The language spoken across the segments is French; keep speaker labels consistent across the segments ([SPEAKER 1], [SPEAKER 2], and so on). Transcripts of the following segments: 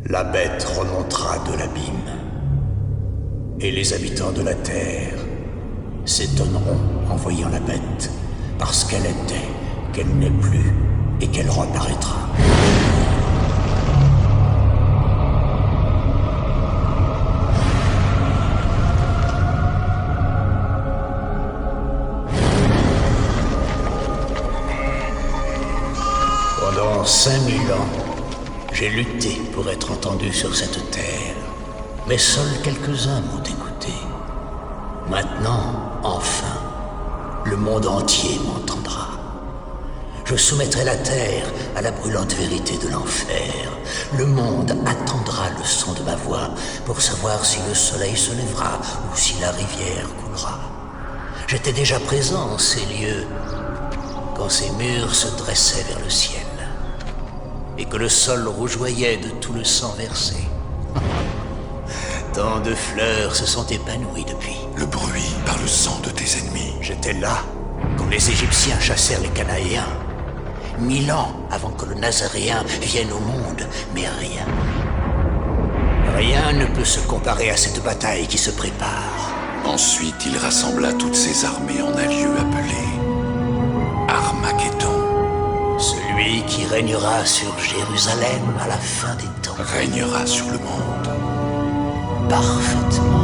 [SPEAKER 1] La bête remontera de l'abîme, et les habitants de la terre s'étonneront en voyant la bête, parce qu'elle était, qu'elle n'est plus, et qu'elle reparaîtra. Pendant 5000 ans, j'ai lutté pour être entendu sur cette terre, mais seuls quelques-uns m'ont écouté. Maintenant, enfin, le monde entier m'entendra. Je soumettrai la terre à la brûlante vérité de l'enfer. Le monde attendra le son de ma voix pour savoir si le soleil se lèvera ou si la rivière coulera. J'étais déjà présent en ces lieux quand ces murs se dressaient vers le ciel et que le sol rougeoyait de tout le sang versé. Tant de fleurs se sont épanouies depuis.
[SPEAKER 2] Le bruit par le sang de tes ennemis.
[SPEAKER 1] J'étais là quand les Égyptiens chassèrent les Cananéens. 1000 ans avant que le Nazaréen vienne au monde, mais rien. Rien ne peut se comparer à cette bataille qui se prépare.
[SPEAKER 2] Ensuite, il rassembla toutes ses armées en un lieu appelé Armageddon.
[SPEAKER 1] Celui qui régnera sur Jérusalem à la fin des temps.
[SPEAKER 2] Régnera sur le monde.
[SPEAKER 1] Parfaitement.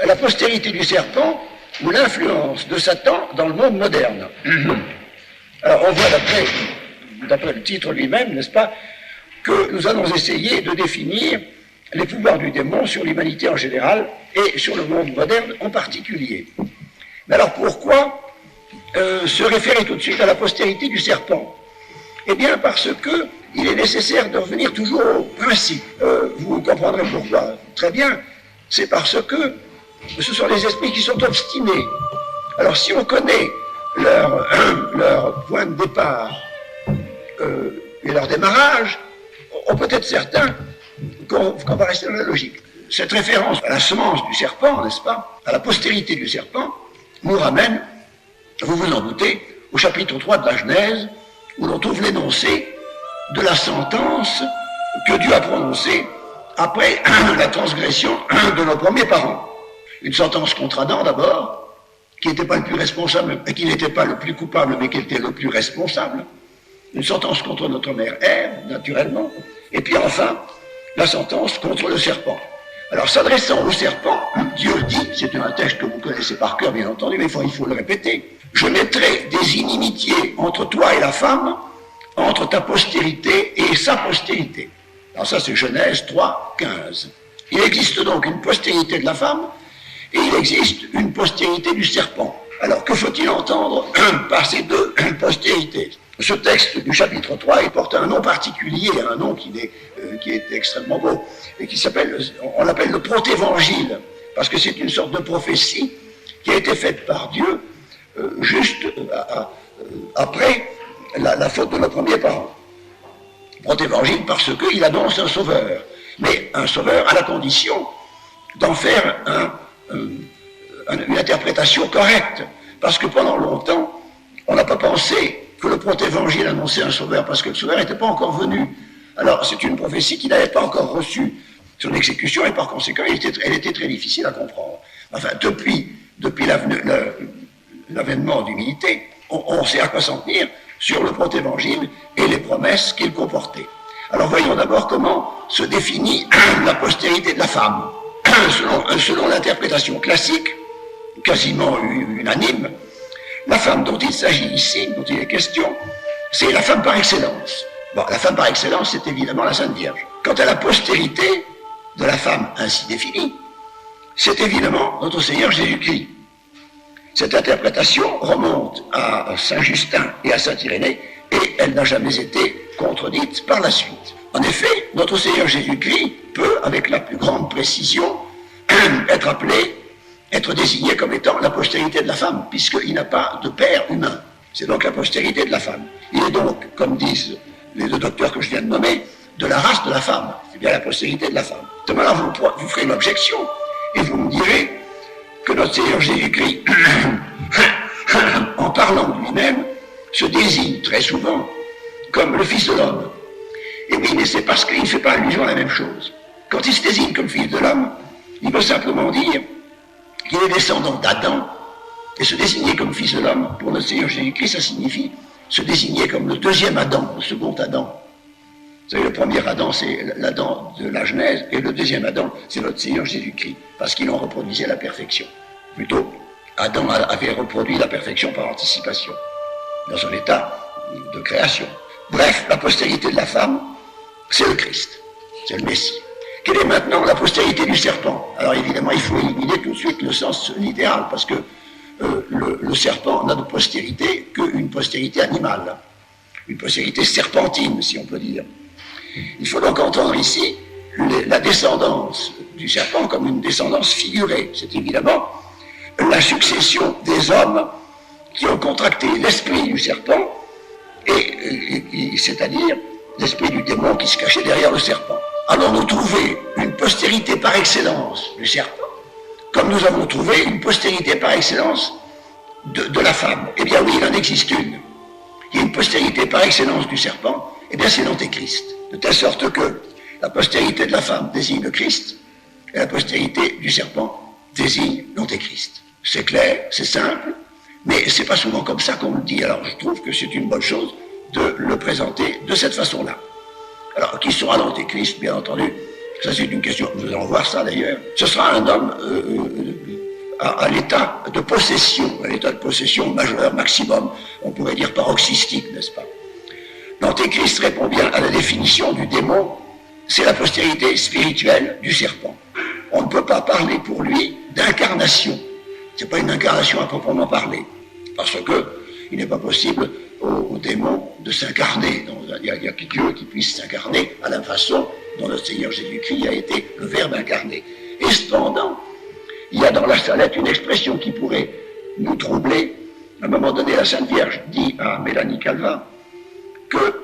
[SPEAKER 3] La postérité du serpent ou l'influence de Satan dans le monde moderne. Alors on voit d'après le titre lui-même, n'est-ce pas, que nous allons essayer de définir les pouvoirs du démon sur l'humanité en général et sur le monde moderne en particulier. Mais alors pourquoi se référer tout de suite à la postérité du serpent? Eh bien parce que il est nécessaire de revenir toujours au principe. Vous comprendrez pourquoi. Très bien, c'est parce que ce sont les esprits qui sont obstinés. Alors si on connaît leur point de départ et leur démarrage, on peut être certain qu'on va rester dans la logique. Cette référence à la semence du serpent, n'est-ce pas, à la postérité du serpent, nous ramène, vous vous en doutez, au chapitre 3 de la Genèse, où l'on trouve l'énoncé de la sentence que Dieu a prononcée après la transgression de nos premiers parents. Une sentence contre Adam d'abord, qui n'était pas le plus responsable, qui n'était pas le plus coupable, mais qui était le plus responsable. Une sentence contre notre mère Ève, naturellement. Et puis enfin, la sentence contre le serpent. Alors s'adressant au serpent, Dieu dit, c'est un texte que vous connaissez par cœur bien entendu, mais il faut le répéter, je mettrai des inimitiés entre toi et la femme, entre ta postérité et sa postérité. Alors ça c'est Genèse 3, 15. Il existe donc une postérité de la femme, et il existe une postérité du serpent. Alors, que faut-il entendre par ces deux postérités? Ce texte du chapitre 3, il porte un nom particulier, un nom qui est extrêmement beau, et qui s'appelle, on l'appelle le protévangile, parce que c'est une sorte de prophétie qui a été faite par Dieu juste après la faute de nos premiers parents. Protévangile parce qu'il annonce un sauveur, mais un sauveur à la condition d'en faire une interprétation correcte, parce que pendant longtemps, on n'a pas pensé que le protévangile annonçait un sauveur, parce que le sauveur n'était pas encore venu. Alors, c'est une prophétie qui n'avait pas encore reçu son exécution, et par conséquent, elle était très difficile à comprendre. Enfin, depuis l'avènement d'humilité, on sait à quoi s'en tenir sur le protévangile et les promesses qu'il comportait. Alors voyons d'abord comment se définit la postérité de la femme. Selon l'interprétation classique, quasiment unanime, la femme dont il s'agit ici, dont il est question, c'est la femme par excellence. Bon, la femme par excellence, c'est évidemment la Sainte Vierge. Quant à la postérité de la femme ainsi définie, c'est évidemment notre Seigneur Jésus-Christ. Cette interprétation remonte à Saint Justin et à Saint Irénée, et elle n'a jamais été contredite par la suite. En effet, notre Seigneur Jésus-Christ peut, avec la plus grande précision, être désigné comme étant la postérité de la femme, puisqu'il n'a pas de père humain. C'est donc la postérité de la femme. Il est donc, comme disent les deux docteurs que je viens de nommer, de la race de la femme. C'est bien la postérité de la femme. De là, vous ferez une objection, et vous me direz que notre Seigneur Jésus-Christ, en parlant de lui-même, se désigne très souvent comme le Fils de l'homme. Et oui, mais c'est parce qu'il ne fait pas allusion à la même chose. Quand il se désigne comme Fils de l'homme, il veut simplement dire qu'il est descendant d'Adam, et se désigner comme Fils de l'homme, pour notre Seigneur Jésus-Christ, ça signifie se désigner comme le deuxième Adam, le second Adam. Vous savez, le premier Adam, c'est l'Adam de la Genèse, et le deuxième Adam, c'est notre Seigneur Jésus-Christ, parce qu'il en reproduisait la perfection. Plutôt, Adam avait reproduit la perfection par anticipation, dans son état de création. Bref, la postérité de la femme, c'est le Christ, c'est le Messie. Quelle est maintenant la postérité du serpent? Alors évidemment, il faut éliminer tout de suite le sens littéral, parce que le serpent n'a de postérité qu'une postérité animale, une postérité serpentine, si on peut dire. Il faut donc entendre ici la descendance du serpent comme une descendance figurée. C'est évidemment la succession des hommes qui ont contracté l'esprit du serpent, et c'est-à-dire l'esprit du démon qui se cachait derrière le serpent. Allons-nous trouver une postérité par excellence du serpent, comme nous avons trouvé une postérité par excellence de la femme? Eh bien oui, il en existe une. Il y a une postérité par excellence du serpent, eh bien c'est l'Antéchrist. De telle sorte que la postérité de la femme désigne le Christ, et la postérité du serpent désigne l'Antéchrist. C'est clair, c'est simple, mais c'est pas souvent comme ça qu'on le dit. Alors je trouve que c'est une bonne chose de le présenter de cette façon-là. Alors, qui sera l'Antéchrist, bien entendu? Ça, c'est une question, nous allons voir ça d'ailleurs. Ce sera un homme à l'état de possession majeur, maximum, on pourrait dire paroxystique, n'est-ce pas? L'Antéchrist répond bien à la définition du démon, c'est la postérité spirituelle du serpent. On ne peut pas parler pour lui d'incarnation. C'est pas une incarnation à proprement parler, parce que il n'est pas possible au démon de s'incarner. Il y a que Dieu qui puisse s'incarner à la façon dont le Seigneur Jésus-Christ a été le Verbe incarné. Et cependant, il y a dans la Salette une expression qui pourrait nous troubler. À un moment donné, la Sainte Vierge dit à Mélanie Calvin que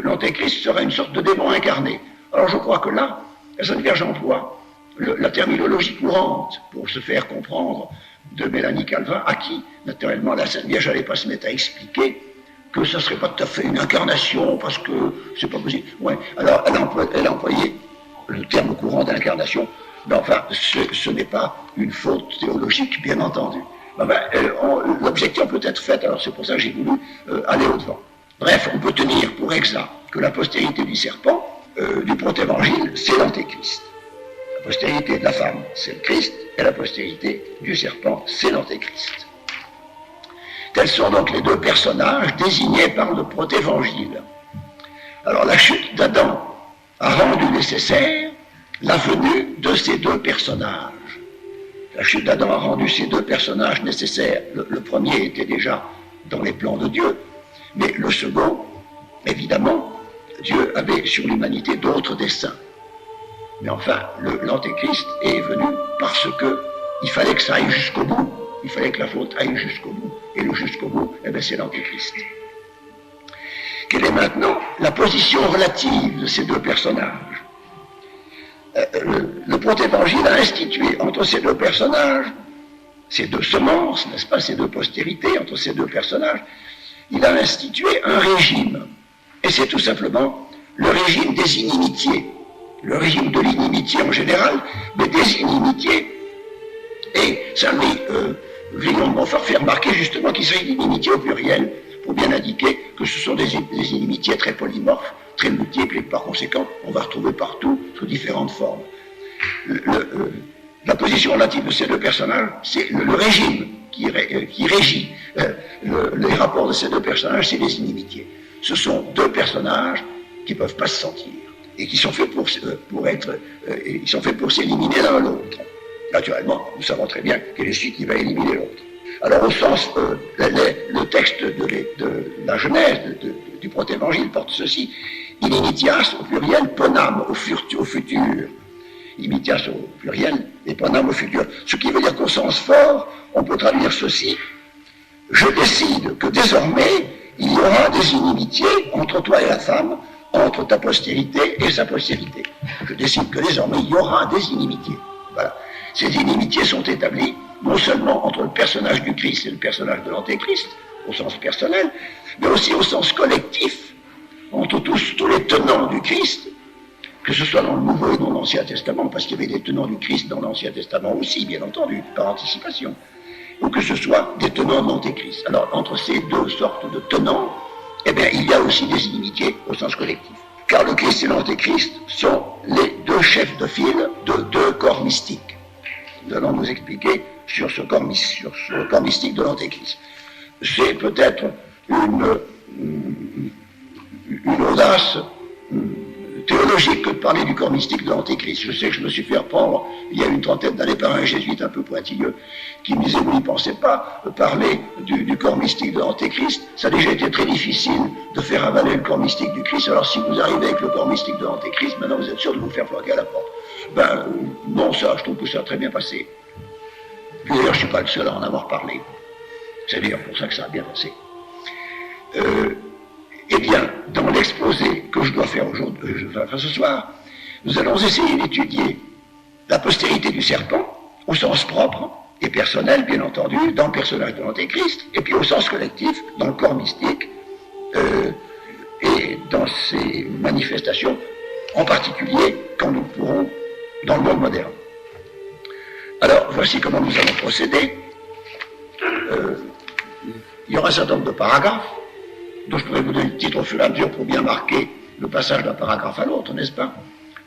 [SPEAKER 3] l'Antéchrist sera une sorte de démon incarné. Alors je crois que là, la Sainte Vierge emploie la terminologie courante pour se faire comprendre de Mélanie Calvin, à qui, naturellement, la Sainte Vierge n'allait pas se mettre à expliquer que ça ne serait pas tout à fait une incarnation, parce que c'est pas possible. Ouais. Alors, elle a employé le terme courant d'incarnation, mais enfin, ce n'est pas une faute théologique, bien entendu. Enfin, l'objection peut être faite, alors c'est pour ça que j'ai voulu aller au-devant. Bref, on peut tenir pour exact que la postérité du serpent, du protévangile, c'est l'Antéchrist. La postérité de la femme, c'est le Christ, et la postérité du serpent, c'est l'Antéchrist. Tels sont donc les deux personnages désignés par le protévangile. Alors la chute d'Adam a rendu nécessaire la venue de ces deux personnages. La chute d'Adam a rendu ces deux personnages nécessaires. Le premier était déjà dans les plans de Dieu, mais le second, évidemment, Dieu avait sur l'humanité d'autres desseins. Mais enfin, l'Antéchrist est venu parce qu'il fallait que ça aille jusqu'au bout. Il fallait que la faute aille jusqu'au bout. Et le jusqu'au bout, eh bien, c'est l'Antéchrist. Quelle est maintenant la position relative de ces deux personnages? Le protévangile a institué entre ces deux personnages, ces deux semences, n'est-ce pas, ces deux postérités, entre ces deux personnages, il a institué un régime. Et c'est tout simplement le régime des inimitiés. le régime de l'inimitié en général, mais des inimitiés. Et Saint-Louis Villon de Montfort fait remarquer justement qu'il s'agit d'inimitié au pluriel, pour bien indiquer que ce sont des inimitiés très polymorphes, très multiples, et par conséquent, on va retrouver partout, sous différentes formes. La position relative de ces deux personnages, c'est le régime qui régit les rapports de ces deux personnages, c'est les inimitiés. Ce sont deux personnages qui ne peuvent pas se sentir, et qui sont faits ils sont faits pour s'éliminer l'un l'autre. Naturellement, nous savons très bien quel est celui qui va éliminer l'autre. Alors au sens, le texte de la Genèse, du protévangile porte ceci: inimitias au pluriel, ponam au futur. Inimitias au pluriel et ponam au futur. Ce qui veut dire qu'au sens fort, on peut traduire ceci: je décide que désormais, il y aura des inimitiés entre toi et la femme, entre ta postérité et sa postérité. Je décide que désormais, il y aura des inimitiés. Voilà. Ces inimitiés sont établies non seulement entre le personnage du Christ et le personnage de l'Antéchrist, au sens personnel, mais aussi au sens collectif, entre tous les tenants du Christ, que ce soit dans le Nouveau et dans l'Ancien Testament, parce qu'il y avait des tenants du Christ dans l'Ancien Testament aussi, bien entendu, par anticipation, ou que ce soit des tenants de l'Antéchrist. Alors, entre ces deux sortes de tenants, eh bien, il y a aussi des inimitiés au sens collectif. Car le Christ et l'Antéchrist sont les deux chefs de file de deux corps mystiques. Nous allons nous expliquer sur ce corps mystique de l'Antéchrist. C'est peut-être une audace théologique que de parler du corps mystique de l'Antéchrist. Je sais que je me suis fait reprendre il y a une trentaine d'années par un jésuite un peu pointilleux qui me disait: vous n'y pensez pas, parler du corps mystique de l'Antéchrist, ça a déjà été très difficile de faire avaler le corps mystique du Christ, alors si vous arrivez avec le corps mystique de l'Antéchrist, maintenant vous êtes sûr de vous faire flanquer à la porte. Ben non, ça, je trouve que ça a très bien passé. Puis d'ailleurs, je ne suis pas le seul à en avoir parlé. C'est d'ailleurs pour ça que ça a bien passé. Eh bien, dans l'exposé que je dois faire aujourd'hui, ce soir, nous allons essayer d'étudier la postérité du serpent, au sens propre et personnel, bien entendu, dans le personnage de l'Antéchrist, et puis au sens collectif, dans le corps mystique, et dans ses manifestations, en particulier quand nous pourrons dans le monde moderne. Alors, voici comment nous allons procéder. Il y aura un certain nombre de paragraphes, dont je pourrais vous donner le titre au fur et à mesure pour bien marquer le passage d'un paragraphe à l'autre, n'est-ce pas?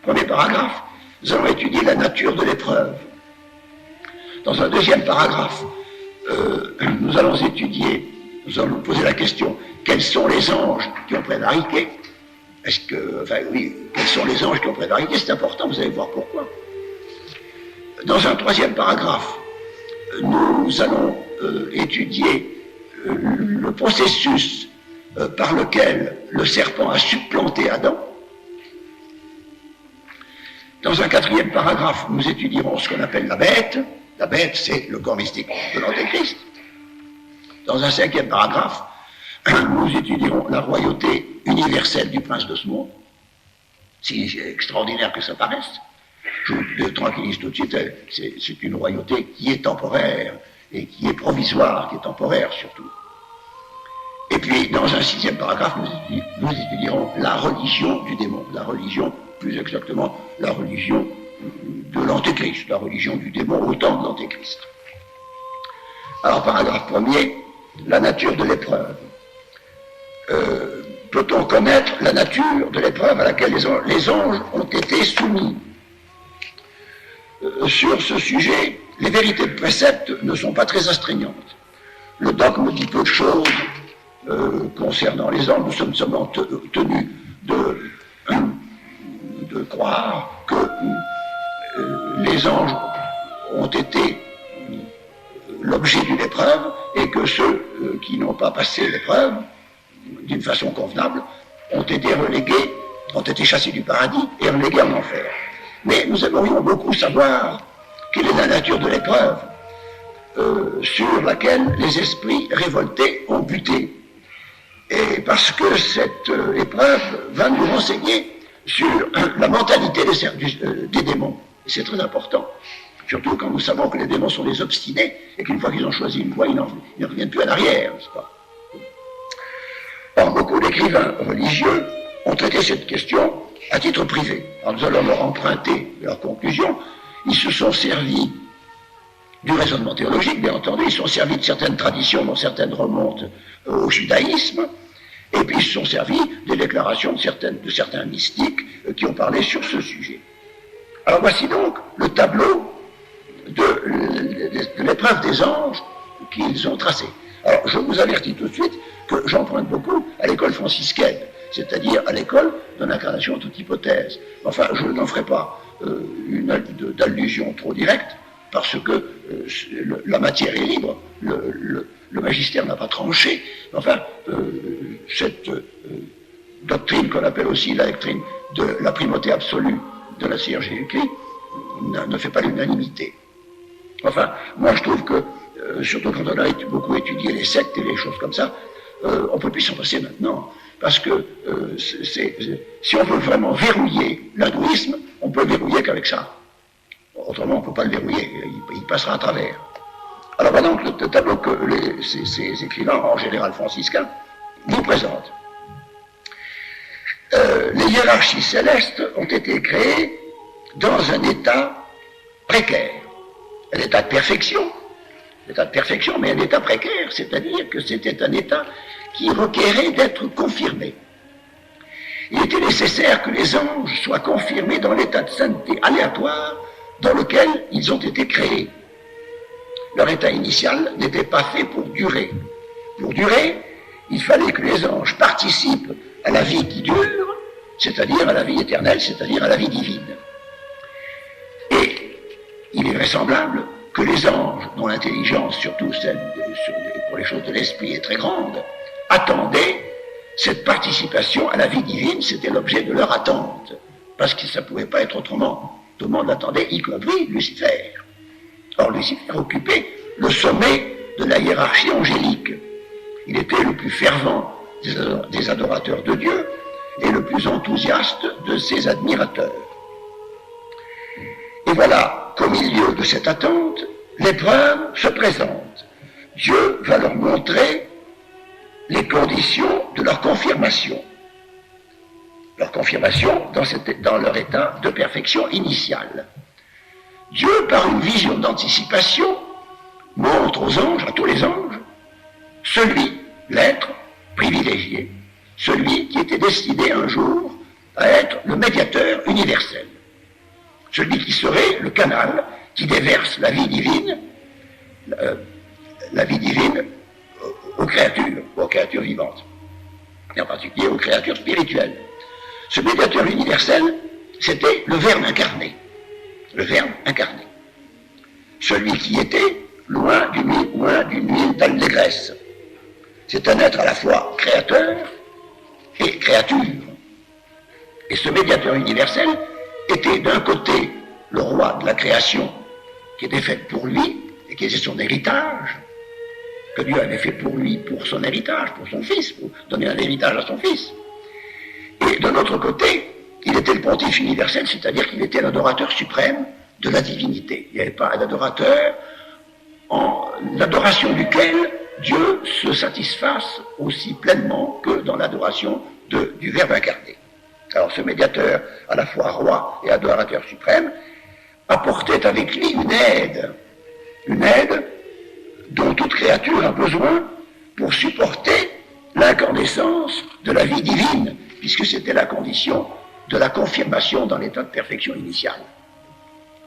[SPEAKER 3] Premier paragraphe, nous allons étudier la nature de l'épreuve. Dans un deuxième paragraphe, nous allons nous poser la question: quels sont les anges qui ont prévariqué? Quels sont les anges qui ont prévariqué? C'est important, vous allez voir pourquoi. Dans un troisième paragraphe, nous allons étudier le processus par lequel le serpent a supplanté Adam. Dans un quatrième paragraphe, nous étudierons ce qu'on appelle la bête. La bête, c'est le corps mystique de l'Antéchrist. Dans un cinquième paragraphe, nous étudierons la royauté universelle du prince de ce monde, si extraordinaire que ça paraisse. Je vous tranquillise tout de suite, c'est une royauté qui est temporaire, et qui est provisoire, qui est temporaire surtout. Et puis, dans un sixième paragraphe, nous étudierons la religion du démon, la religion, plus exactement, la religion de l'Antéchrist, la religion du démon au temps de l'Antéchrist. Alors, paragraphe premier, la nature de l'épreuve. Peut-on connaître la nature de l'épreuve à laquelle les anges ont été soumis? Sur ce sujet, les vérités de précepte ne sont pas très astreignantes. Le dogme dit peu de choses concernant les anges. Nous sommes seulement tenus de croire que les anges ont été l'objet d'une épreuve et que ceux qui n'ont pas passé l'épreuve d'une façon convenable ont été relégués, ont été chassés du paradis et relégués en enfer. Mais nous aimerions beaucoup savoir quelle est la nature de l'épreuve sur laquelle les esprits révoltés ont buté. Et parce que cette épreuve va nous renseigner sur la mentalité des démons. Et c'est très important. Surtout quand nous savons que les démons sont des obstinés et qu'une fois qu'ils ont choisi une voie, ils ne reviennent plus en arrière, n'est-ce pas? Or, beaucoup d'écrivains religieux ont traité cette question à titre privé. Alors nous allons leur emprunter leurs conclusions. Ils se sont servis du raisonnement théologique, bien entendu, ils se sont servis de certaines traditions dont certaines remontent au judaïsme, et puis ils se sont servis des déclarations de certains mystiques qui ont parlé sur ce sujet. Alors voici donc le tableau de l'épreuve des anges qu'ils ont tracé. Alors je vous avertis tout de suite que j'emprunte beaucoup à l'école franciscaine, c'est-à-dire à l'école de l'incarnation toute hypothèse. Enfin, je n'en ferai pas d'allusion trop directe, parce que la matière est libre, le magistère n'a pas tranché. Enfin, cette doctrine qu'on appelle aussi la doctrine de la primauté absolue de la Seigneur Jésus-Christ ne fait pas l'unanimité. Enfin, moi je trouve que, surtout quand on a beaucoup étudié les sectes et les choses comme ça, on ne peut plus s'en passer maintenant. Parce que si on veut vraiment verrouiller l'hindouisme, on peut le verrouiller qu'avec ça. Autrement, on ne peut pas le verrouiller, il passera à travers. Alors voilà donc le tableau que ces écrivains, en général franciscains, nous présentent. Les hiérarchies célestes ont été créées dans un état précaire. Un état de perfection, mais un état précaire, c'est-à-dire que c'était un état qui requérait d'être confirmé. Il était nécessaire que les anges soient confirmés dans l'état de sainteté aléatoire dans lequel ils ont été créés. Leur état initial n'était pas fait pour durer. Pour durer, il fallait que les anges participent à la vie qui dure, c'est-à-dire à la vie éternelle, c'est-à-dire à la vie divine. Et il est vraisemblable que les anges, dont l'intelligence, surtout celle pour les choses de l'esprit, est très grande, attendaient cette participation à la vie divine, c'était l'objet de leur attente, parce que ça ne pouvait pas être autrement. Tout le monde l'attendait, y compris Lucifer. Or, Lucifer occupait le sommet de la hiérarchie angélique. Il était le plus fervent des adorateurs de Dieu et le plus enthousiaste de ses admirateurs. Et voilà qu'au milieu de cette attente, l'épreuve se présente. Dieu va leur montrer les conditions de leur confirmation. Leur confirmation dans leur état de perfection initiale. Dieu, par une vision d'anticipation, montre aux anges, à tous les anges, l'être privilégié, celui qui était destiné un jour à être le médiateur universel, celui qui serait le canal qui déverse la vie divine aux créatures vivantes, et en particulier aux créatures spirituelles. Ce médiateur universel, c'était le Verbe incarné. Le Verbe incarné. Celui qui était loin d'une huile d'allégresse. C'est un être à la fois créateur et créature. Et ce médiateur universel était d'un côté le roi de la création qui était faite pour lui et qui était son héritage, que Dieu avait fait pour lui, pour son héritage, pour son fils, pour donner un héritage à son fils. Et de l'autre côté, il était le pontife universel, c'est-à-dire qu'il était l'adorateur suprême de la divinité. Il n'y avait pas d'adorateur en l'adoration duquel Dieu se satisfasse aussi pleinement que dans l'adoration du Verbe incarné. Alors ce médiateur, à la fois roi et adorateur suprême, apportait avec lui une aide dont toute créature a besoin pour supporter l'incandescence de la vie divine, puisque c'était la condition de la confirmation dans l'état de perfection initiale.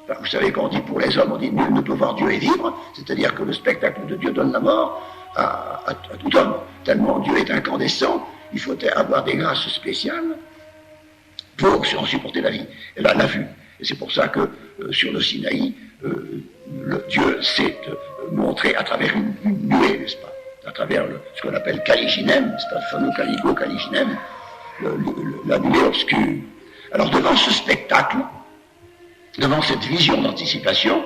[SPEAKER 3] Enfin, vous savez, quand on dit pour les hommes, on dit nul ne peut voir Dieu et vivre, c'est-à-dire que le spectacle de Dieu donne la mort à tout homme. Tellement Dieu est incandescent, il faut avoir des grâces spéciales pour en supporter la vie, la vue. Et c'est pour ça que sur le Sinaï, Dieu s'est montré à travers une nuée, n'est-ce pas? À travers ce qu'on appelle Caliginem, c'est pas le fameux Caligo Caliginem, la nuée obscure. Alors devant ce spectacle, devant cette vision d'anticipation,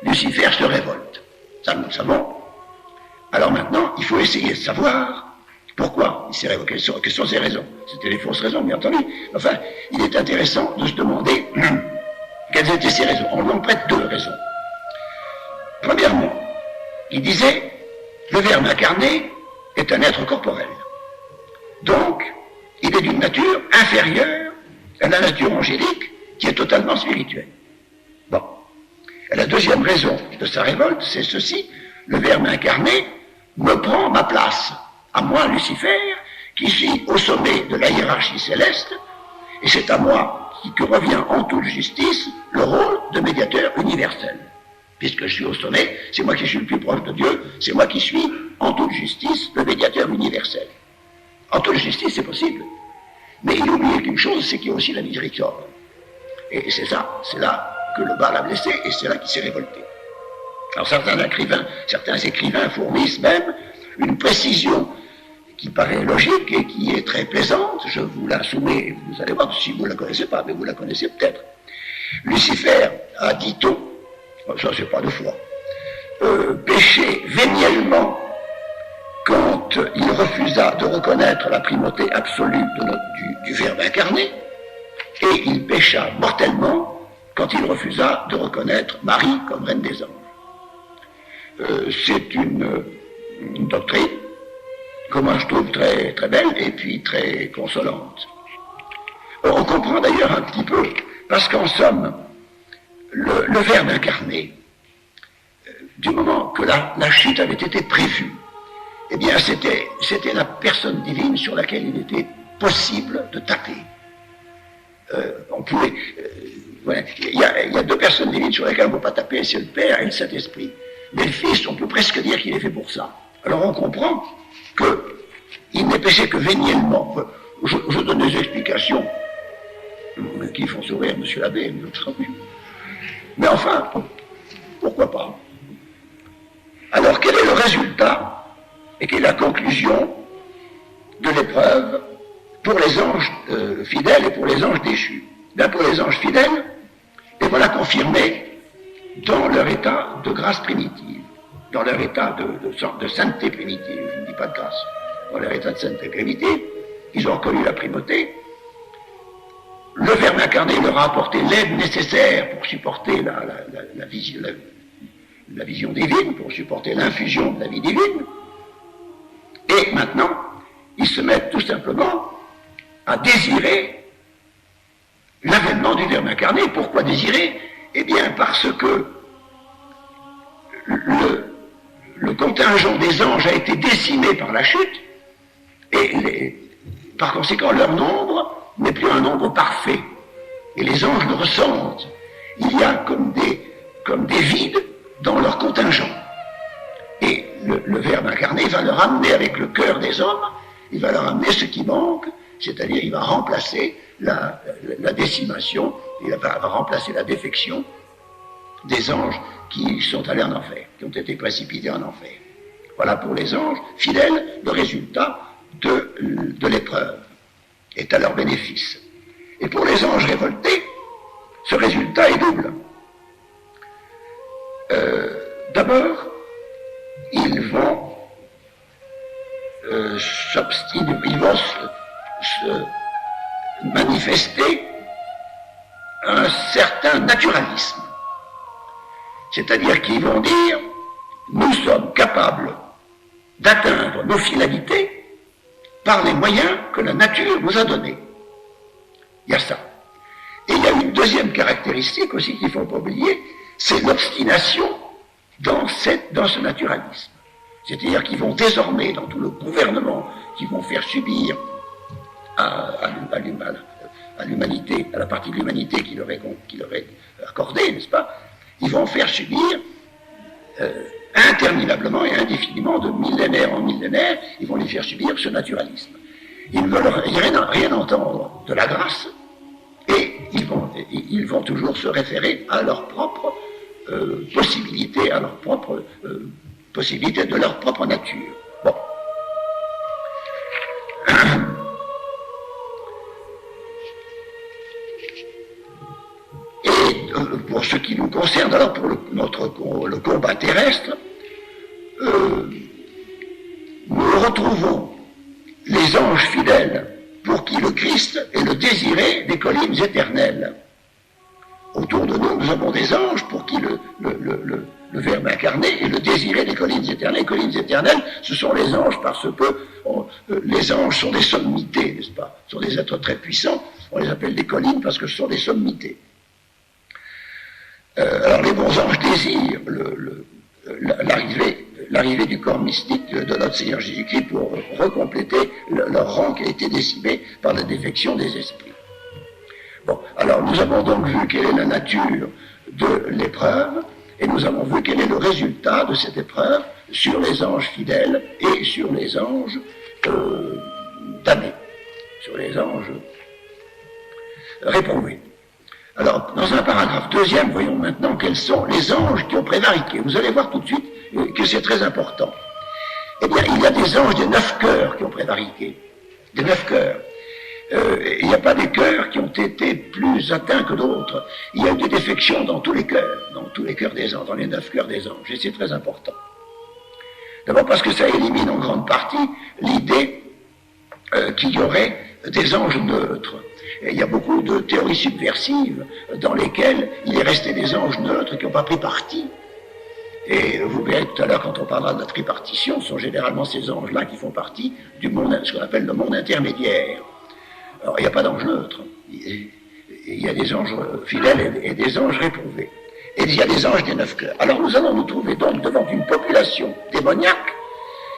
[SPEAKER 3] Lucifer se révolte. Ça, nous le savons. Alors maintenant, il faut essayer de savoir pourquoi il s'est révolté, quelles sont ses raisons. C'était les fausses raisons, bien entendu. Enfin, il est intéressant de se demander quelles étaient ses raisons. On lui en prête deux raisons. Premièrement, il disait, le Verbe incarné est un être corporel. Donc, Il est d'une nature inférieure à la nature angélique qui est totalement spirituelle. Bon. Et la deuxième raison de sa révolte, c'est ceci: le Verbe incarné me prend ma place, à moi, Lucifer, qui suis au sommet de la hiérarchie céleste, et c'est à moi que revient en toute justice le rôle de médiateur universel. Puisque je suis au sommet, c'est moi qui suis le plus proche de Dieu, c'est moi qui suis en toute justice le médiateur universel. En toute justice, c'est possible. Mais il oublie qu'une chose, c'est qu'il y a aussi la miséricorde. Et c'est ça, c'est là que le bas l'a blessé, et c'est là qu'il s'est révolté. Alors certains écrivains fournissent même une précision qui paraît logique et qui est très plaisante. Je vous la soumets, vous allez voir si vous ne la connaissez pas, mais vous la connaissez peut-être. Lucifer a, dit-on, ça c'est pas de foi, péché véniellement quand il refusa de reconnaître la primauté absolue du Verbe incarné, et il pécha mortellement quand il refusa de reconnaître Marie comme reine des anges. C'est une doctrine que moi je trouve très, très belle et puis très consolante. On comprend d'ailleurs un petit peu, parce qu'en somme, le Verbe incarné, du moment que la chute avait été prévue, eh bien c'était la personne divine sur laquelle il était possible de taper. On pouvait... voilà. Il y a deux personnes divines sur lesquelles on ne peut pas taper, c'est le Père et le Saint-Esprit. Mais le Fils, on peut presque dire qu'il est fait pour ça. Alors on comprend qu'il n'est péché que véniellement. Je donne des explications qui font sourire M. l'abbé, mais enfin, pourquoi pas? Alors quel est le résultat et quelle est la conclusion de l'épreuve pour les anges fidèles et pour les anges déchus? Bien, pour les anges fidèles, les voilà confirmés dans leur état de grâce primitive, dans leur état de sainteté primitive, je ne dis pas de grâce, dans leur état de sainteté primitive, ils ont reconnu la primauté. Le Verbe incarné leur a apporté l'aide nécessaire pour supporter la vision divine, pour supporter l'infusion de la vie divine. Et maintenant, ils se mettent tout simplement à désirer l'avènement du Verbe incarné. Pourquoi désirer? Eh bien, parce que le contingent des anges a été décimé par la chute, et par conséquent, leur nombre n'est plus un nombre parfait. Et les anges le ressentent. Il y a comme des vides dans leur contingent. Et le Verbe incarné va leur amener avec le cœur des hommes, il va leur amener ce qui manque, c'est-à-dire il va remplacer la décimation, il va remplacer la défection des anges qui sont allés en enfer, qui ont été précipités en enfer. Voilà pour les anges fidèles, le résultat de l'épreuve est à leur bénéfice. Et pour les anges révoltés, ce résultat est double. D'abord, ils vont se manifester un certain naturalisme. C'est-à-dire qu'ils vont dire, nous sommes capables d'atteindre nos finalités par les moyens que la nature nous a donnés. Il y a ça. Et il y a une deuxième caractéristique aussi qu'il ne faut pas oublier, c'est l'obstination dans ce naturalisme. C'est-à-dire qu'ils vont désormais, dans tout le gouvernement, qu'ils vont faire subir à l'humanité, à la partie de l'humanité qui leur est accordée, n'est-ce pas? Ils vont faire subir interminablement et indéfiniment, de millénaire en millénaire, ils vont les faire subir ce naturalisme. Ils ne veulent rien entendre de la grâce, et ils vont toujours se référer à leur propre possibilité, à leur propre possibilité de leur propre nature. Bon. Et pour ce qui nous concerne, alors pour le combat terrestre, nous retrouvons les anges fidèles pour qui le Christ est le désiré des collines éternelles. Autour de nous, nous avons des anges pour qui le Verbe incarné, et le désirer des collines éternelles. Les collines éternelles, ce sont les anges parce que les anges sont des sommités, n'est-ce pas? Ce sont des êtres très puissants. On les appelle des collines parce que ce sont des sommités. Alors les bons anges désirent l'arrivée du corps mystique de notre Seigneur Jésus-Christ pour recompléter leur rang qui a été décimé par la défection des esprits. Bon, alors nous avons donc vu quelle est la nature de l'épreuve, et nous avons vu quel est le résultat de cette épreuve sur les anges fidèles et sur les anges damnés, sur les anges réprouvés. Alors, dans un paragraphe deuxième, voyons maintenant quels sont les anges qui ont prévariqué. Vous allez voir tout de suite que c'est très important. Eh bien, il y a des anges des 9 cœurs qui ont prévariqué. Des 9 cœurs. Il n'y a pas des cœurs qui ont été plus atteints que d'autres. Il y a eu des défections dans tous les cœurs des anges, dans les 9 cœurs des anges. Et c'est très important. D'abord parce que ça élimine en grande partie l'idée qu'il y aurait des anges neutres. Et il y a beaucoup de théories subversives dans lesquelles il est resté des anges neutres qui n'ont pas pris parti. Et vous verrez tout à l'heure, quand on parlera de la tripartition, ce sont généralement ces anges-là qui font partie du monde, ce qu'on appelle le monde intermédiaire. Alors, il n'y a pas d'anges neutres. Il y a des anges fidèles et des anges réprouvés. Et il y a des anges des 9 cœurs. Alors, nous allons nous trouver donc devant une population démoniaque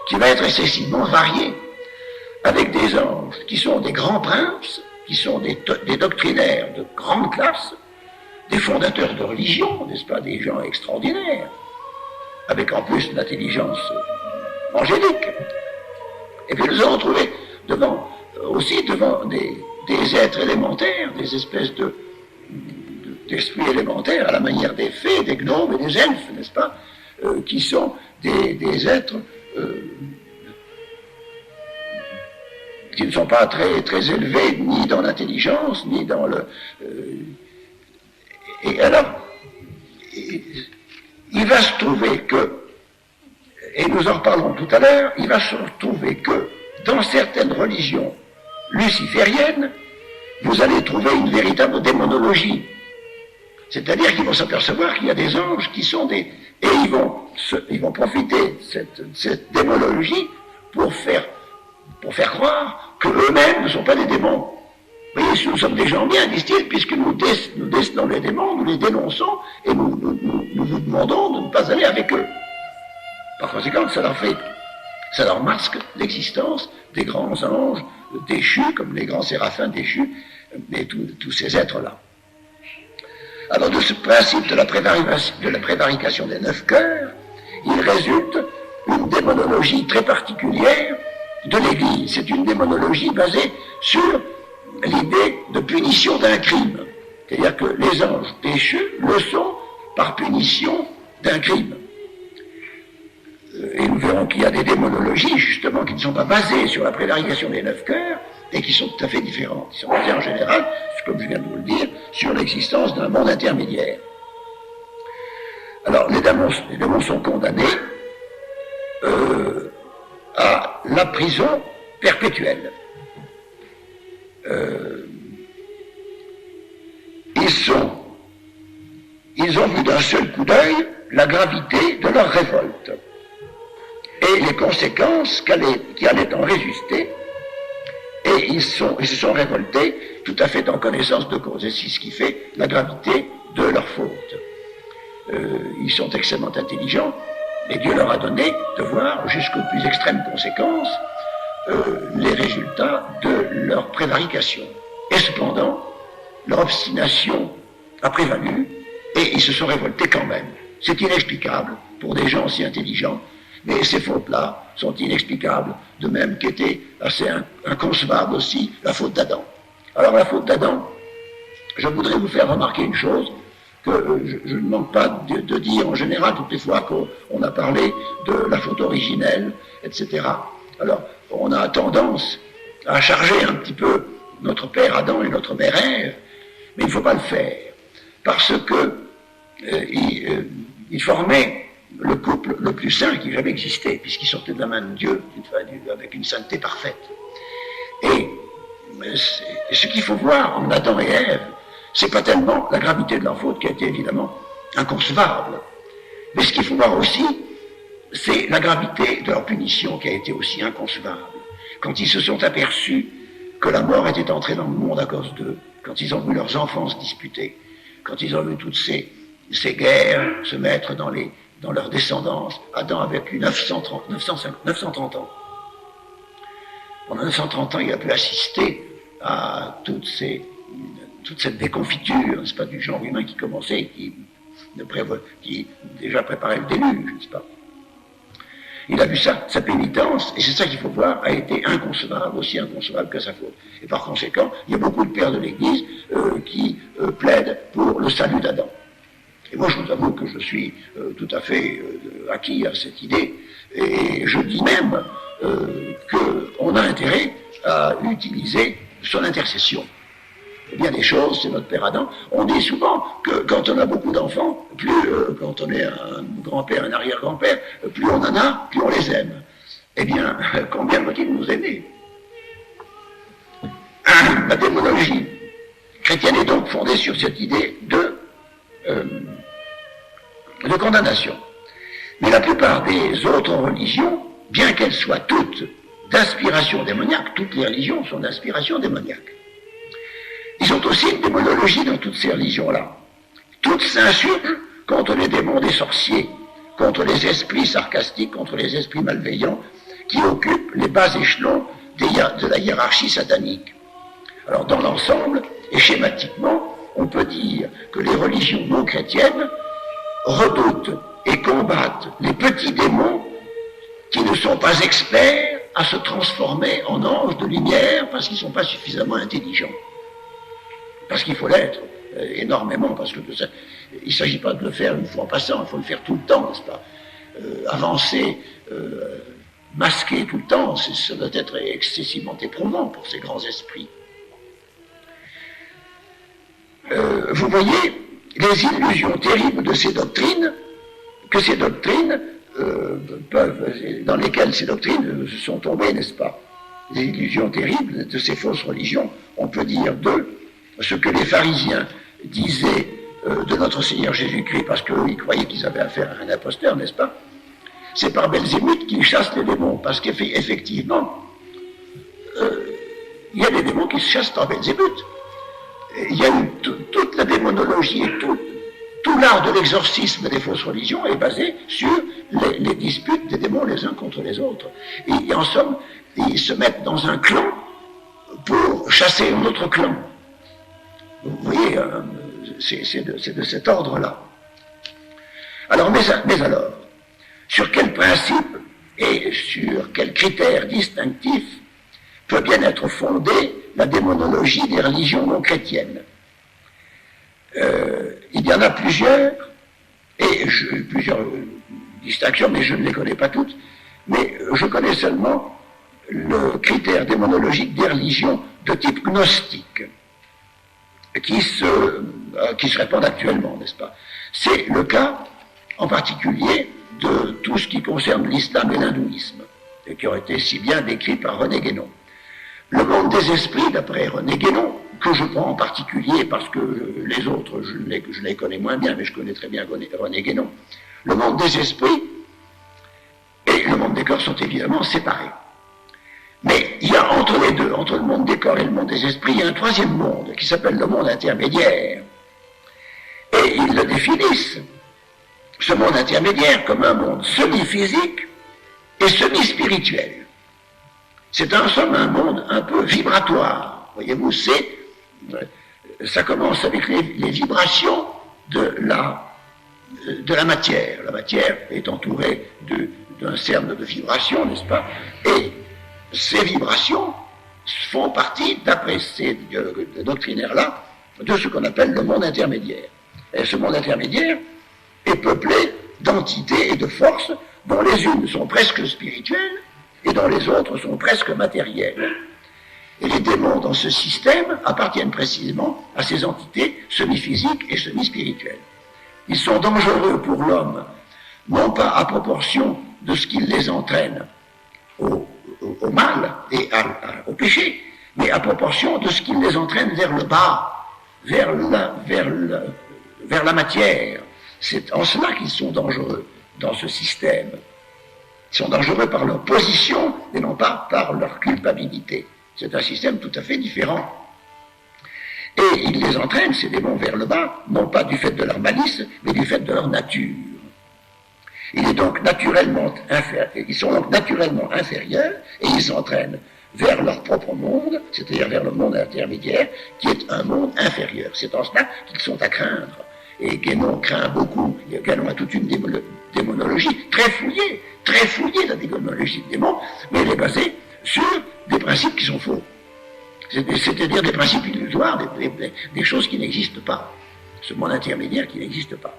[SPEAKER 3] qui va être excessivement variée, avec des anges qui sont des grands princes, qui sont des doctrinaires de grande classe, des fondateurs de religion, n'est-ce pas, des gens extraordinaires, avec en plus l'intelligence angélique. Et puis nous allons trouver aussi devant des êtres élémentaires, des espèces d'esprits élémentaires, à la manière des fées, des gnomes et des elfes, n'est-ce pas, qui sont des êtres qui ne sont pas très, très élevés, ni dans l'intelligence, ni dans le... et alors, il va se trouver que, et nous en reparlons tout à l'heure, il va se trouver que, dans certaines religions lucifériennes, vous allez trouver une véritable démonologie. C'est-à-dire qu'ils vont s'apercevoir qu'il y a des anges qui sont des... Et ils vont profiter de cette démonologie pour faire croire qu'eux-mêmes ne sont pas des démons. Vous voyez, nous sommes des gens bien, disent-ils, puisque nous décelons les démons, nous les dénonçons, et nous vous demandons de ne pas aller avec eux. Par conséquent, ça leur masque l'existence des grands anges déchus, comme les grands séraphins déchus, et tous ces êtres-là. Alors, de ce principe de la prévarication des 9 cœurs, il résulte une démonologie très particulière de l'Église. C'est une démonologie basée sur l'idée de punition d'un crime. C'est-à-dire que les anges déchus le sont par punition d'un crime. Et nous verrons qu'il y a des démonologies, justement, qui ne sont pas basées sur la prévarication des 9 cœurs, et qui sont tout à fait différentes. Ils sont basées en général, comme je viens de vous le dire, sur l'existence d'un monde intermédiaire. Alors, les démons sont condamnés à la prison perpétuelle. Ils ont vu d'un seul coup d'œil la gravité de leur révolte et les conséquences qui allaient en résulter, et ils se sont révoltés tout à fait en connaissance de cause. Et c'est ce qui fait la gravité de leur faute. Ils sont extrêmement intelligents, et Dieu leur a donné de voir jusqu'aux plus extrêmes conséquences les résultats de leur prévarication. Et cependant, leur obstination a prévalu, et ils se sont révoltés quand même. C'est inexplicable pour des gens aussi intelligents, mais ces fautes-là sont inexplicables, de même qu'était assez inconcevable aussi la faute d'Adam. Alors la faute d'Adam, je voudrais vous faire remarquer une chose, que je ne manque pas de dire en général toutes les fois qu'on a parlé de la faute originelle, etc. Alors, on a tendance à charger un petit peu notre père Adam et notre mère Ève, mais il ne faut pas le faire, parce que ils formaient le couple le plus saint qui jamais existé, puisqu'ils sortaient de la main de Dieu avec une sainteté parfaite. Et ce qu'il faut voir en Adam et Ève, c'est pas tellement la gravité de leur faute qui a été évidemment inconcevable, Mais ce qu'il faut voir aussi, c'est la gravité de leur punition qui a été aussi inconcevable. Quand ils se sont aperçus que la mort était entrée dans le monde à cause d'eux, quand ils ont vu leurs enfants se disputer, quand ils ont vu toutes ces guerres se mettre dans leur descendance, Adam a vécu 930 ans. Pendant 930 ans, il a pu assister à toute cette déconfiture, n'est-ce pas, du genre humain qui commençait, qui déjà préparait le déluge, n'est-ce pas. Il a vu ça, sa pénitence, et c'est ça qu'il faut voir, a été inconcevable, aussi inconcevable que sa faute. Et par conséquent, il y a beaucoup de pères de l'Église qui plaident pour le salut d'Adam. Et moi, je vous avoue que je suis tout à fait acquis à cette idée, et je dis même qu'on a intérêt à utiliser son intercession. Bien des choses, c'est notre père Adam. On dit souvent que quand on a beaucoup d'enfants, quand on est un grand-père, un arrière-grand-père, plus on en a, plus on les aime. Eh bien, combien faut-il nous aimer? La démonologie chrétienne est donc fondée sur cette idée de condamnation. Mais la plupart des autres religions, bien qu'elles soient toutes d'inspiration démoniaque, toutes les religions sont d'inspiration démoniaque. Ils ont aussi une démonologie dans toutes ces religions-là. Toutes s'insurgent contre les démons des sorciers, contre les esprits sarcastiques, contre les esprits malveillants qui occupent les bas échelons de la hiérarchie satanique. Alors dans l'ensemble, et schématiquement, on peut dire que les religions non chrétiennes redoutent et combattent les petits démons qui ne sont pas experts à se transformer en anges de lumière parce qu'ils ne sont pas suffisamment intelligents. Parce qu'il faut l'être énormément, parce que il ne s'agit pas de le faire une fois en passant, il faut le faire tout le temps, n'est-ce pas? Avancer, masquer tout le temps, ça doit être excessivement éprouvant pour ces grands esprits. Vous voyez les illusions terribles de ces doctrines, dans lesquelles ces doctrines se sont tombées, n'est-ce pas? Les illusions terribles de ces fausses religions, on peut dire d'eux ce que les pharisiens disaient de notre Seigneur Jésus-Christ, parce qu'ils croyaient qu'ils avaient affaire à un imposteur, n'est-ce pas? C'est par Belzébuth qu'ils chassent les démons, parce qu'effectivement, il y a des démons qui se chassent par Belzébuth. Il y a eu toute la démonologie et tout l'art de l'exorcisme des fausses religions est basé sur les disputes des démons les uns contre les autres. Et en somme, ils se mettent dans un clan pour chasser un autre clan. Vous voyez, c'est de cet ordre-là. Alors, mais alors, sur quel principe et sur quels critères distinctifs peut bien être fondée la démonologie des religions non chrétiennes? Il y en a plusieurs, et plusieurs distinctions, mais je ne les connais pas toutes, mais je connais seulement le critère démonologique des religions de type gnostique, qui se répandent actuellement, n'est-ce pas? C'est le cas, en particulier, de tout ce qui concerne l'islam et l'hindouisme, et qui ont été si bien décrits par René Guénon. Le monde des esprits, d'après René Guénon, que je prends en particulier parce que les autres, je les connais moins bien, mais je connais très bien René Guénon. Le monde des esprits et le monde des corps sont évidemment séparés. Mais il y a entre les deux, entre le monde des corps et le monde des esprits, il y a un troisième monde qui s'appelle le monde intermédiaire. Et ils le définissent, ce monde intermédiaire, comme un monde semi-physique et semi-spirituel. C'est en somme un monde un peu vibratoire. Voyez-vous, ça commence avec les vibrations de la matière. La matière est entourée d'un cerne de vibrations, n'est-ce pas? Et ces vibrations font partie, d'après ces doctrinaires-là, de ce qu'on appelle le monde intermédiaire. Et ce monde intermédiaire est peuplé d'entités et de forces dont les unes sont presque spirituelles et dont les autres sont presque matérielles. Et les démons dans ce système appartiennent précisément à ces entités semi-physiques et semi-spirituelles. Ils sont dangereux pour l'homme, non pas à proportion de ce qui les entraîne au mal et au péché, mais à proportion de ce qui les entraîne vers le bas, vers la matière, C'est en cela qu'ils sont dangereux dans ce système. Ils sont dangereux par leur position et non pas par leur culpabilité. C'est un système tout à fait différent. Et ils les entraînent, ces démons, vers le bas, non pas du fait de leur malice, mais du fait de leur nature. Ils sont donc naturellement inférieurs et ils s'entraînent vers leur propre monde, c'est-à-dire vers le monde intermédiaire, qui est un monde inférieur. C'est en cela qu'ils sont à craindre. Et Guénon craint beaucoup, Guénon a toute une démonologie très fouillée la démonologie des démons, mais elle est basée sur des principes qui sont faux. C'est-à-dire des principes illusoires, des choses qui n'existent pas. Ce monde intermédiaire qui n'existe pas.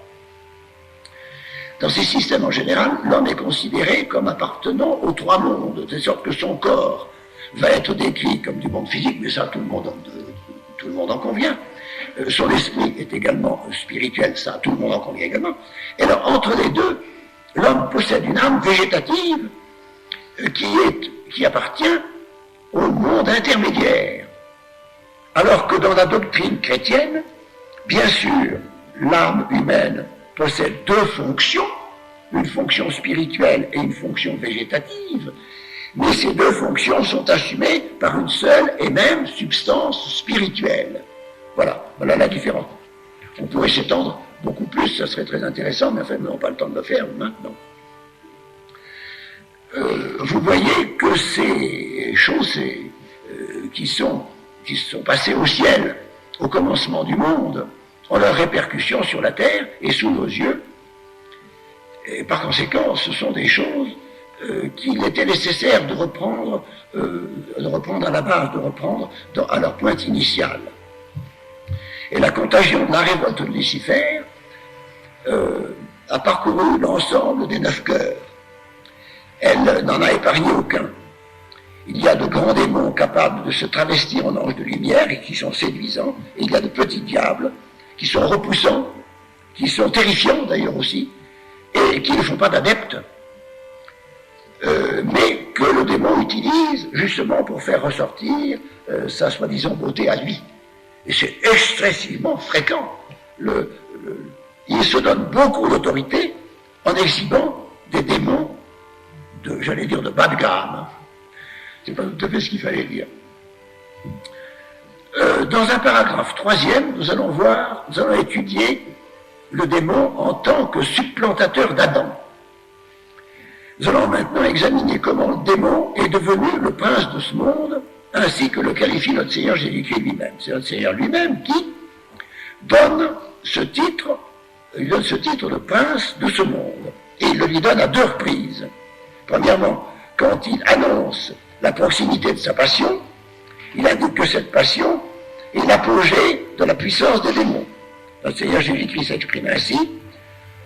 [SPEAKER 3] Dans ces systèmes en général, l'homme est considéré comme appartenant aux trois mondes, de sorte que son corps va être décrit comme du monde physique, mais ça tout le monde en convient. Son esprit est également spirituel, ça tout le monde en convient également. Et alors entre les deux, l'homme possède une âme végétative qui appartient au monde intermédiaire. Alors que dans la doctrine chrétienne, bien sûr, l'âme humaine possède deux fonctions, une fonction spirituelle et une fonction végétative, mais ces deux fonctions sont assumées par une seule et même substance spirituelle. Voilà la différence. On pourrait s'étendre beaucoup plus, ça serait très intéressant, mais enfin, nous n'avons pas le temps de le faire maintenant. Vous voyez que ces choses qui sont passées au ciel au commencement du monde ont leurs répercussions sur la terre et sous nos yeux. Et par conséquent, ce sont des choses qu'il était nécessaire de reprendre à la base, de reprendre à leur pointe initiale. Et la contagion de la révolte de Lucifer a parcouru l'ensemble des 9 cœurs. Elle n'en a épargné aucun. Il y a de grands démons capables de se travestir en anges de lumière et qui sont séduisants, et il y a de petits diables qui sont repoussants, qui sont terrifiants d'ailleurs aussi, et qui ne font pas d'adeptes, mais que le démon utilise justement pour faire ressortir sa soi-disant beauté à lui. Et c'est excessivement fréquent. Il se donne beaucoup d'autorité en exhibant des démons de bas de gamme. C'est pas tout à fait ce qu'il fallait dire. Dans un paragraphe 3e, nous allons étudier le démon en tant que supplantateur d'Adam. Nous allons maintenant examiner comment le démon est devenu le prince de ce monde, ainsi que le qualifie notre Seigneur Jésus-Christ lui-même. C'est notre Seigneur lui-même qui donne ce titre de prince de ce monde. Et il le lui donne à 2 reprises. Premièrement, quand il annonce la proximité de sa passion, il indique que cette passion est l'apogée de la puissance des démons. Notre Seigneur Jésus-Christ s'exprime ainsi: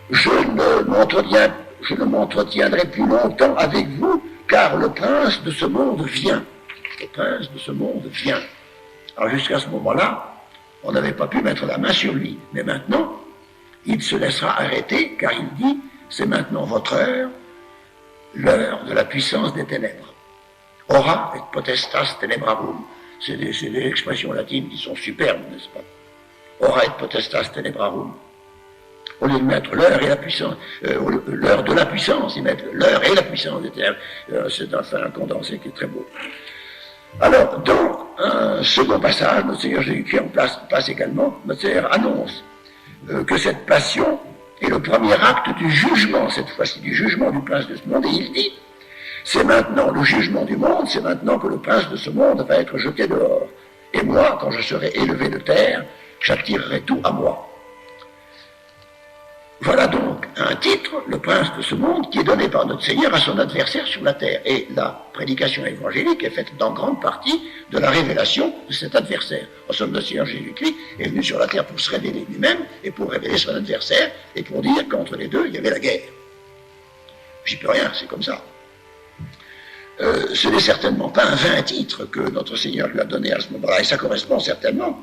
[SPEAKER 3] je ne m'entretiendrai plus longtemps avec vous, car le prince de ce monde vient. Le prince de ce monde vient. Alors jusqu'à ce moment-là, on n'avait pas pu mettre la main sur lui. Mais maintenant, il se laissera arrêter, car il dit: c'est maintenant votre heure, l'heure de la puissance des ténèbres. Ora et potestas tenebrarum. C'est des expressions latines qui sont superbes, n'est-ce pas? Ora et potestas tenebrarum. Au lieu de mettre l'heure et la puissance, l'heure de la puissance, ils mettent l'heure et la puissance des ténèbres. C'est enfin un condensé qui est très beau. Alors, dans un second passage, notre Seigneur Jésus-Christ en place également, notre Seigneur annonce que cette passion est le premier acte du jugement, cette fois-ci, du jugement du prince de ce monde, et il dit: c'est maintenant le jugement du monde, c'est maintenant que le prince de ce monde va être jeté dehors. Et moi, quand je serai élevé de terre, j'attirerai tout à moi. Voilà donc un titre, le prince de ce monde, qui est donné par notre Seigneur à son adversaire sur la terre. Et la prédication évangélique est faite en grande partie de la révélation de cet adversaire. En somme, notre Seigneur Jésus-Christ est venu sur la terre pour se révéler lui-même et pour révéler son adversaire et pour dire qu'entre les deux, il y avait la guerre. J'y peux rien, c'est comme ça. Ce n'est certainement pas un vain titre que notre Seigneur lui a donné à ce moment-là, et ça correspond certainement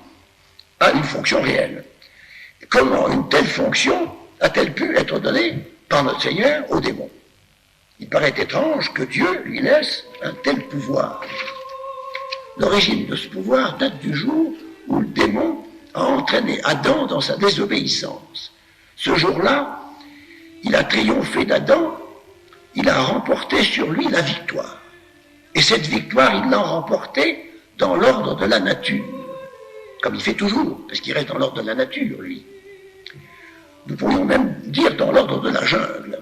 [SPEAKER 3] à une fonction réelle. Comment une telle fonction a-t-elle pu être donnée par notre Seigneur aux démons? Il paraît étrange que Dieu lui laisse un tel pouvoir. L'origine de ce pouvoir date du jour où le démon a entraîné Adam dans sa désobéissance. Ce jour-là, il a triomphé d'Adam, il a remporté sur lui la victoire. Et cette victoire, il l'a remportée dans l'ordre de la nature, comme il fait toujours, parce qu'il reste dans l'ordre de la nature, lui. Nous pourrions même dire dans l'ordre de la jungle.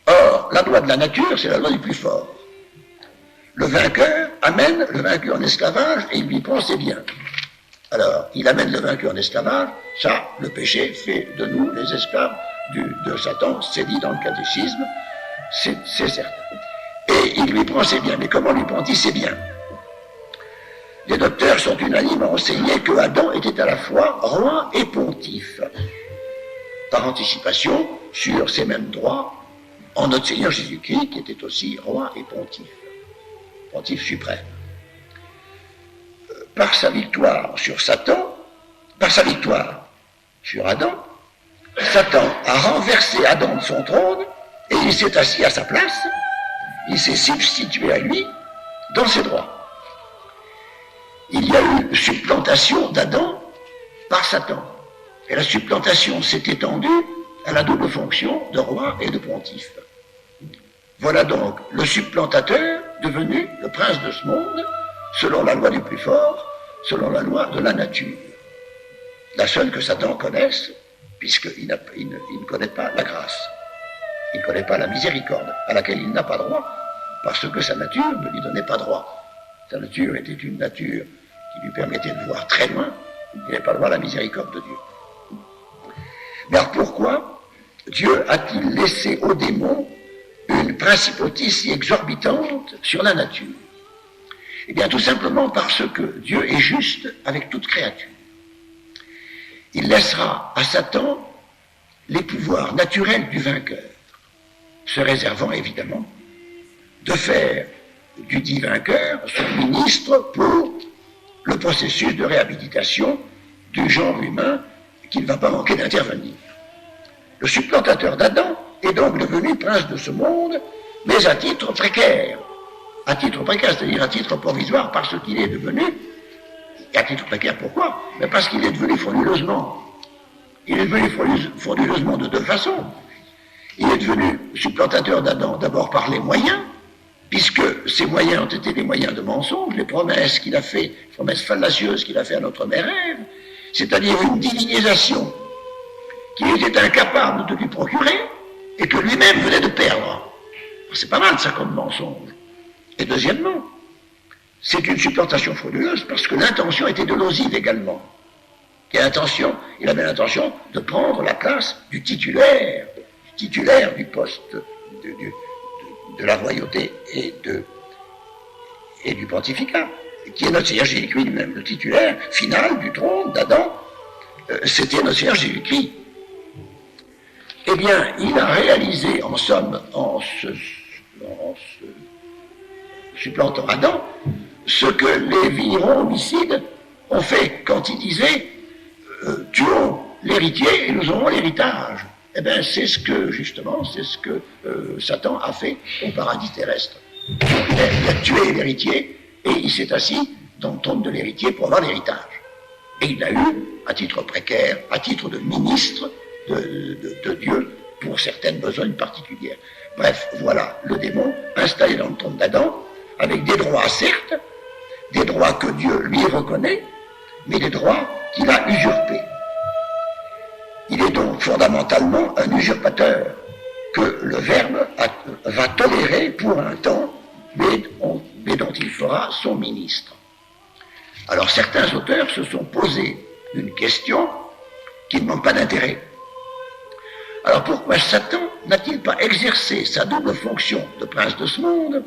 [SPEAKER 3] Or, la loi de la nature, c'est la loi du plus fort. Le vainqueur amène le vaincu en esclavage et il lui prend ses biens. Alors, il amène le vaincu en esclavage, ça, le péché fait de nous les esclaves de Satan, c'est dit dans le catéchisme, c'est certain. Et il lui prend ses biens. Mais comment lui prend-il ses biens? Les docteurs sont unanimes à enseigner que Adam était à la fois roi et pontife. Par anticipation, sur ces mêmes droits, en notre Seigneur Jésus-Christ, qui était aussi roi et pontife suprême. Par sa victoire sur Satan, par sa victoire sur Adam, Satan a renversé Adam de son trône et il s'est assis à sa place, il s'est substitué à lui dans ses droits. Il y a eu supplantation d'Adam par Satan. Et la supplantation s'est étendue à la double fonction de roi et de pontife. Voilà donc le supplantateur devenu le prince de ce monde, selon la loi du plus fort, selon la loi de la nature. La seule que Satan connaisse, puisqu'il ne connaît pas la grâce. Il ne connaît pas la miséricorde, à laquelle il n'a pas droit, parce que sa nature ne lui donnait pas droit. Sa nature était une nature qui lui permettait de voir très loin. Il n'avait pas droit à la miséricorde de Dieu. Mais alors pourquoi Dieu a-t-il laissé aux démons une principauté si exorbitante sur la nature? Eh bien tout simplement parce que Dieu est juste avec toute créature. Il laissera à Satan les pouvoirs naturels du vainqueur, se réservant évidemment de faire du dit vainqueur son ministre pour le processus de réhabilitation du genre humain qu'il ne va pas manquer d'intervenir. Le supplantateur d'Adam est donc devenu prince de ce monde, mais à titre précaire. À titre précaire, c'est-à-dire à titre provisoire, parce qu'il est devenu, et à titre précaire, pourquoi? Mais parce qu'il est devenu frauduleusement. Il est devenu frauduleusement de deux façons. Il est devenu supplantateur d'Adam d'abord par les moyens, puisque ces moyens ont été des moyens de mensonge, les promesses qu'il a fait, les promesses fallacieuses qu'il a fait à notre mère Ève, c'est-à-dire une divinisation qu'il était incapable de lui procurer et que lui-même venait de perdre. C'est pas mal ça comme mensonge. Et deuxièmement, c'est une supplantation frauduleuse parce que l'intention était dolosive également. Il avait l'intention de prendre la place du titulaire du poste de la royauté et du pontificat, qui est notre Seigneur Jésus-Christ lui-même. Le titulaire final du trône d'Adam, c'était notre Seigneur Jésus-Christ. Eh bien, il a réalisé, en somme, en se supplantant Adam, ce que les vignerons homicides ont fait quand ils disaient « tuons l'héritier et nous aurons l'héritage ». Eh bien, c'est ce que Satan a fait au paradis terrestre. Il a tué l'héritier et il s'est assis dans le trône de l'héritier pour avoir l'héritage. Et il a eu, à titre précaire, à titre de ministre de Dieu, pour certaines besognes particulières. Bref, voilà le démon installé dans le trône d'Adam, avec des droits certes, des droits que Dieu lui reconnaît, mais des droits qu'il a usurpés. Il est donc fondamentalement un usurpateur que le Verbe va tolérer pour un temps, mais dont il fera son ministre. Alors certains auteurs se sont posé une question qui ne manque pas d'intérêt. Alors pourquoi Satan n'a-t-il pas exercé sa double fonction de prince de ce monde,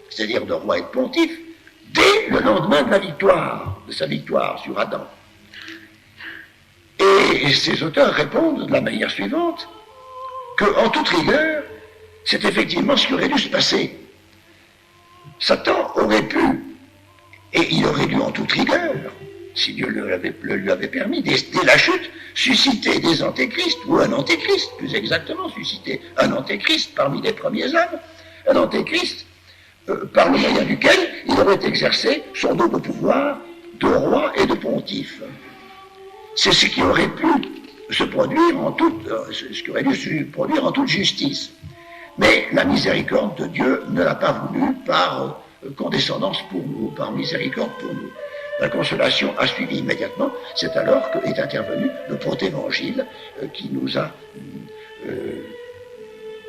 [SPEAKER 3] c'est-à-dire de roi et de pontife, dès le lendemain de sa victoire sur Adam? Et ces auteurs répondent de la manière suivante, qu'en toute rigueur, c'est effectivement ce qui aurait dû se passer. Satan aurait pu, et il aurait dû en toute rigueur, si Dieu le lui avait permis, dès la chute, susciter des antéchrists, ou un antéchrist, plus exactement, susciter un antéchrist parmi les premiers hommes, un antéchrist par le moyen duquel il aurait exercé son double pouvoir de roi et de pontife. C'est ce qui aurait pu se produire en toute, ce qui aurait dû se produire en toute justice. Mais la miséricorde de Dieu ne l'a pas voulu par condescendance pour nous, par miséricorde pour nous. La consolation a suivi immédiatement. C'est alors qu'est intervenu le protévangile qui nous a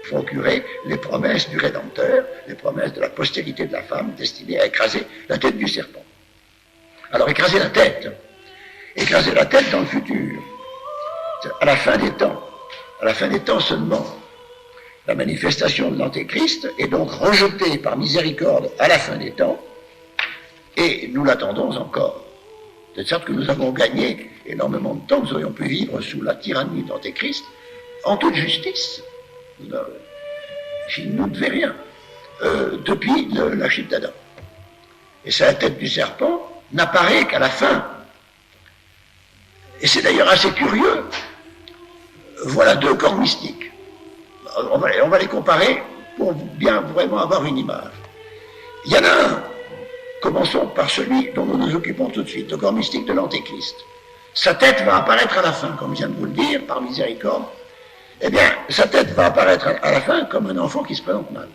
[SPEAKER 3] procuré les promesses du Rédempteur, les promesses de la postérité de la femme destinées à écraser la tête du serpent. Alors écraser la tête dans le futur, à la fin des temps seulement, la manifestation de l'Antéchrist est donc rejetée par miséricorde à la fin des temps, et nous l'attendons encore. De sorte que nous avons gagné énormément de temps, nous aurions pu vivre sous la tyrannie de l'Antéchrist en toute justice. Il ne devait rien depuis la chute d'Adam. Et c'est la tête du serpent n'apparaît qu'à la fin. Et c'est d'ailleurs assez curieux. Voilà deux corps mystiques. On va les comparer pour bien vraiment avoir une image. Il y en a un. Commençons par celui dont nous nous occupons tout de suite, le corps mystique de l'Antéchrist. Sa tête va apparaître à la fin, comme je viens de vous le dire, par miséricorde. Eh bien, sa tête va apparaître à la fin comme un enfant qui se présente mal.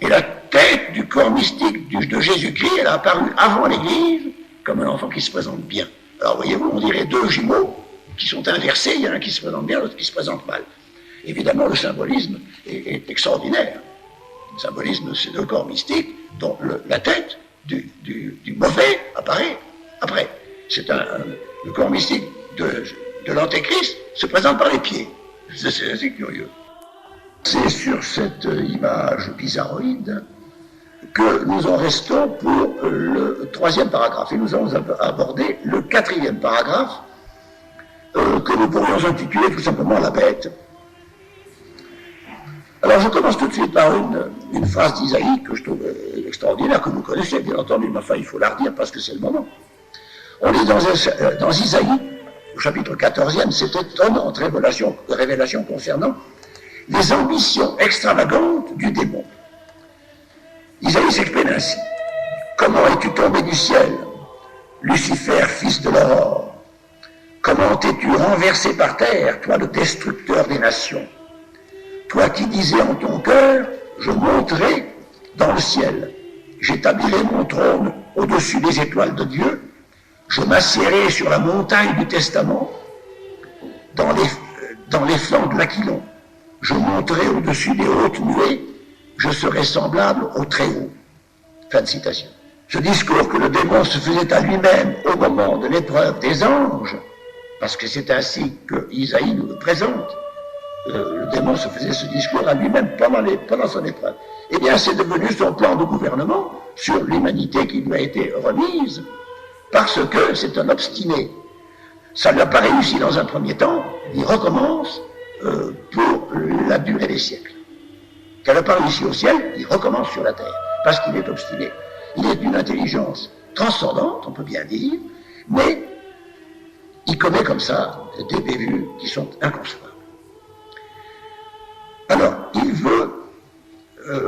[SPEAKER 3] Et la tête du corps mystique de Jésus-Christ, elle a apparu avant l'Église comme un enfant qui se présente bien. Alors voyez-vous, on dirait deux jumeaux qui sont inversés, il y en a un qui se présente bien, l'autre qui se présente mal. Évidemment, le symbolisme est extraordinaire. Le symbolisme, c'est deux corps mystiques dont la tête du mauvais apparaît après. Le corps mystique de l'Antéchrist se présente par les pieds. C'est assez curieux. C'est sur cette image bizarroïde que nous en restons pour le troisième paragraphe. Et nous allons aborder le quatrième paragraphe que nous pourrions intituler tout simplement la bête. Alors je commence tout de suite par une phrase d'Isaïe que je trouve extraordinaire, que vous connaissez bien entendu, mais enfin il faut la redire parce que c'est le moment. On lit dans Isaïe, au chapitre 14e, cette étonnante révélation concernant les ambitions extravagantes du démon. Isaïe s'exprime ainsi. Comment es-tu tombé du ciel, Lucifer, fils de l'aurore? Comment t'es-tu renversé par terre, toi le destructeur des nations? Toi qui disais en ton cœur, je monterai dans le ciel, j'établirai mon trône au-dessus des étoiles de Dieu, je m'assiérai sur la montagne du testament, dans les flancs de l'Aquilon, je monterai au-dessus des hautes nuées, je serai semblable au Très-Haut. Fin de citation. Ce discours que le démon se faisait à lui-même au moment de l'épreuve des anges, parce que c'est ainsi que Isaïe nous le présente, le démon se faisait ce discours à lui-même pendant son épreuve. Eh bien, c'est devenu son plan de gouvernement sur l'humanité qui lui a été remise, parce que c'est un obstiné. Ça ne lui a pas réussi dans un premier temps, il recommence pour la durée des siècles. Qu'elle n'a pas réussi au ciel, il recommence sur la terre, parce qu'il est obstiné. Il est d'une intelligence transcendante, on peut bien dire, mais il commet comme ça des bévues qui sont inconcevables. Alors, il veut,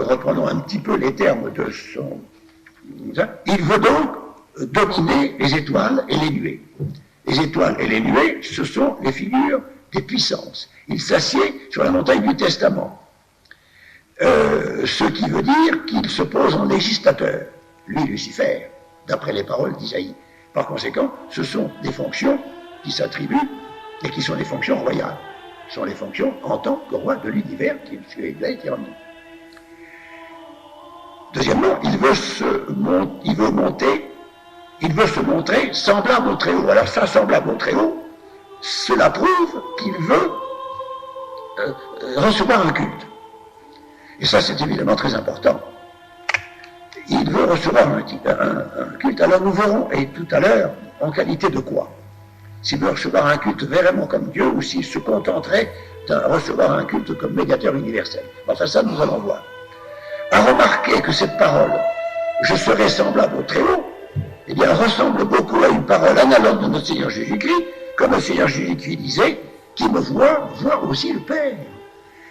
[SPEAKER 3] reprenons un petit peu les termes de son... Il veut donc dominer les étoiles et les nuées. Les étoiles et les nuées, ce sont les figures des puissances. Il s'assied sur la montagne du testament. Ce qui veut dire qu'il se pose en législateur, lui, Lucifer, d'après les paroles d'Isaïe. Par conséquent, ce sont des fonctions qui s'attribuent et qui sont des fonctions royales. Ce sont les fonctions en tant que roi de l'univers qui a été remis. Deuxièmement, il veut se montrer semblable au Très-Haut. Alors ça, semblable au Très-Haut, cela prouve qu'il veut recevoir un culte. Et ça, c'est évidemment très important. Il veut recevoir un culte. Alors nous verrons, et tout à l'heure, en qualité de quoi? S'il veut recevoir un culte vraiment comme Dieu, ou s'il se contenterait de recevoir un culte comme médiateur universel. Enfin, ça, nous allons voir. À remarquer que cette parole, je serai semblable au Très-Haut, eh bien, ressemble beaucoup à une parole analogue de notre Seigneur Jésus-Christ, comme le Seigneur Jésus-Christ disait, qui me voit aussi le Père.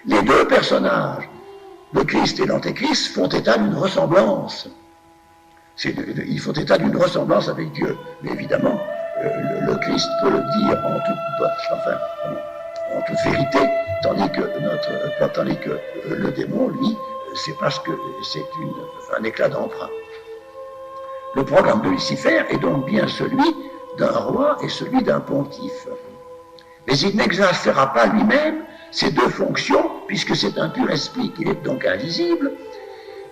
[SPEAKER 3] Les deux personnages, le Christ et l'Antéchrist, font état d'une ressemblance. Ils font état d'une ressemblance avec Dieu. Mais évidemment, le Christ peut le dire en toute vérité, tandis que le démon, lui, c'est parce que c'est un éclat d'emprunt. Le programme de Lucifer est donc bien celui d'un roi et celui d'un pontife. Mais il n'exercera pas lui-même ces deux fonctions, puisque c'est un pur esprit qu'il est donc invisible.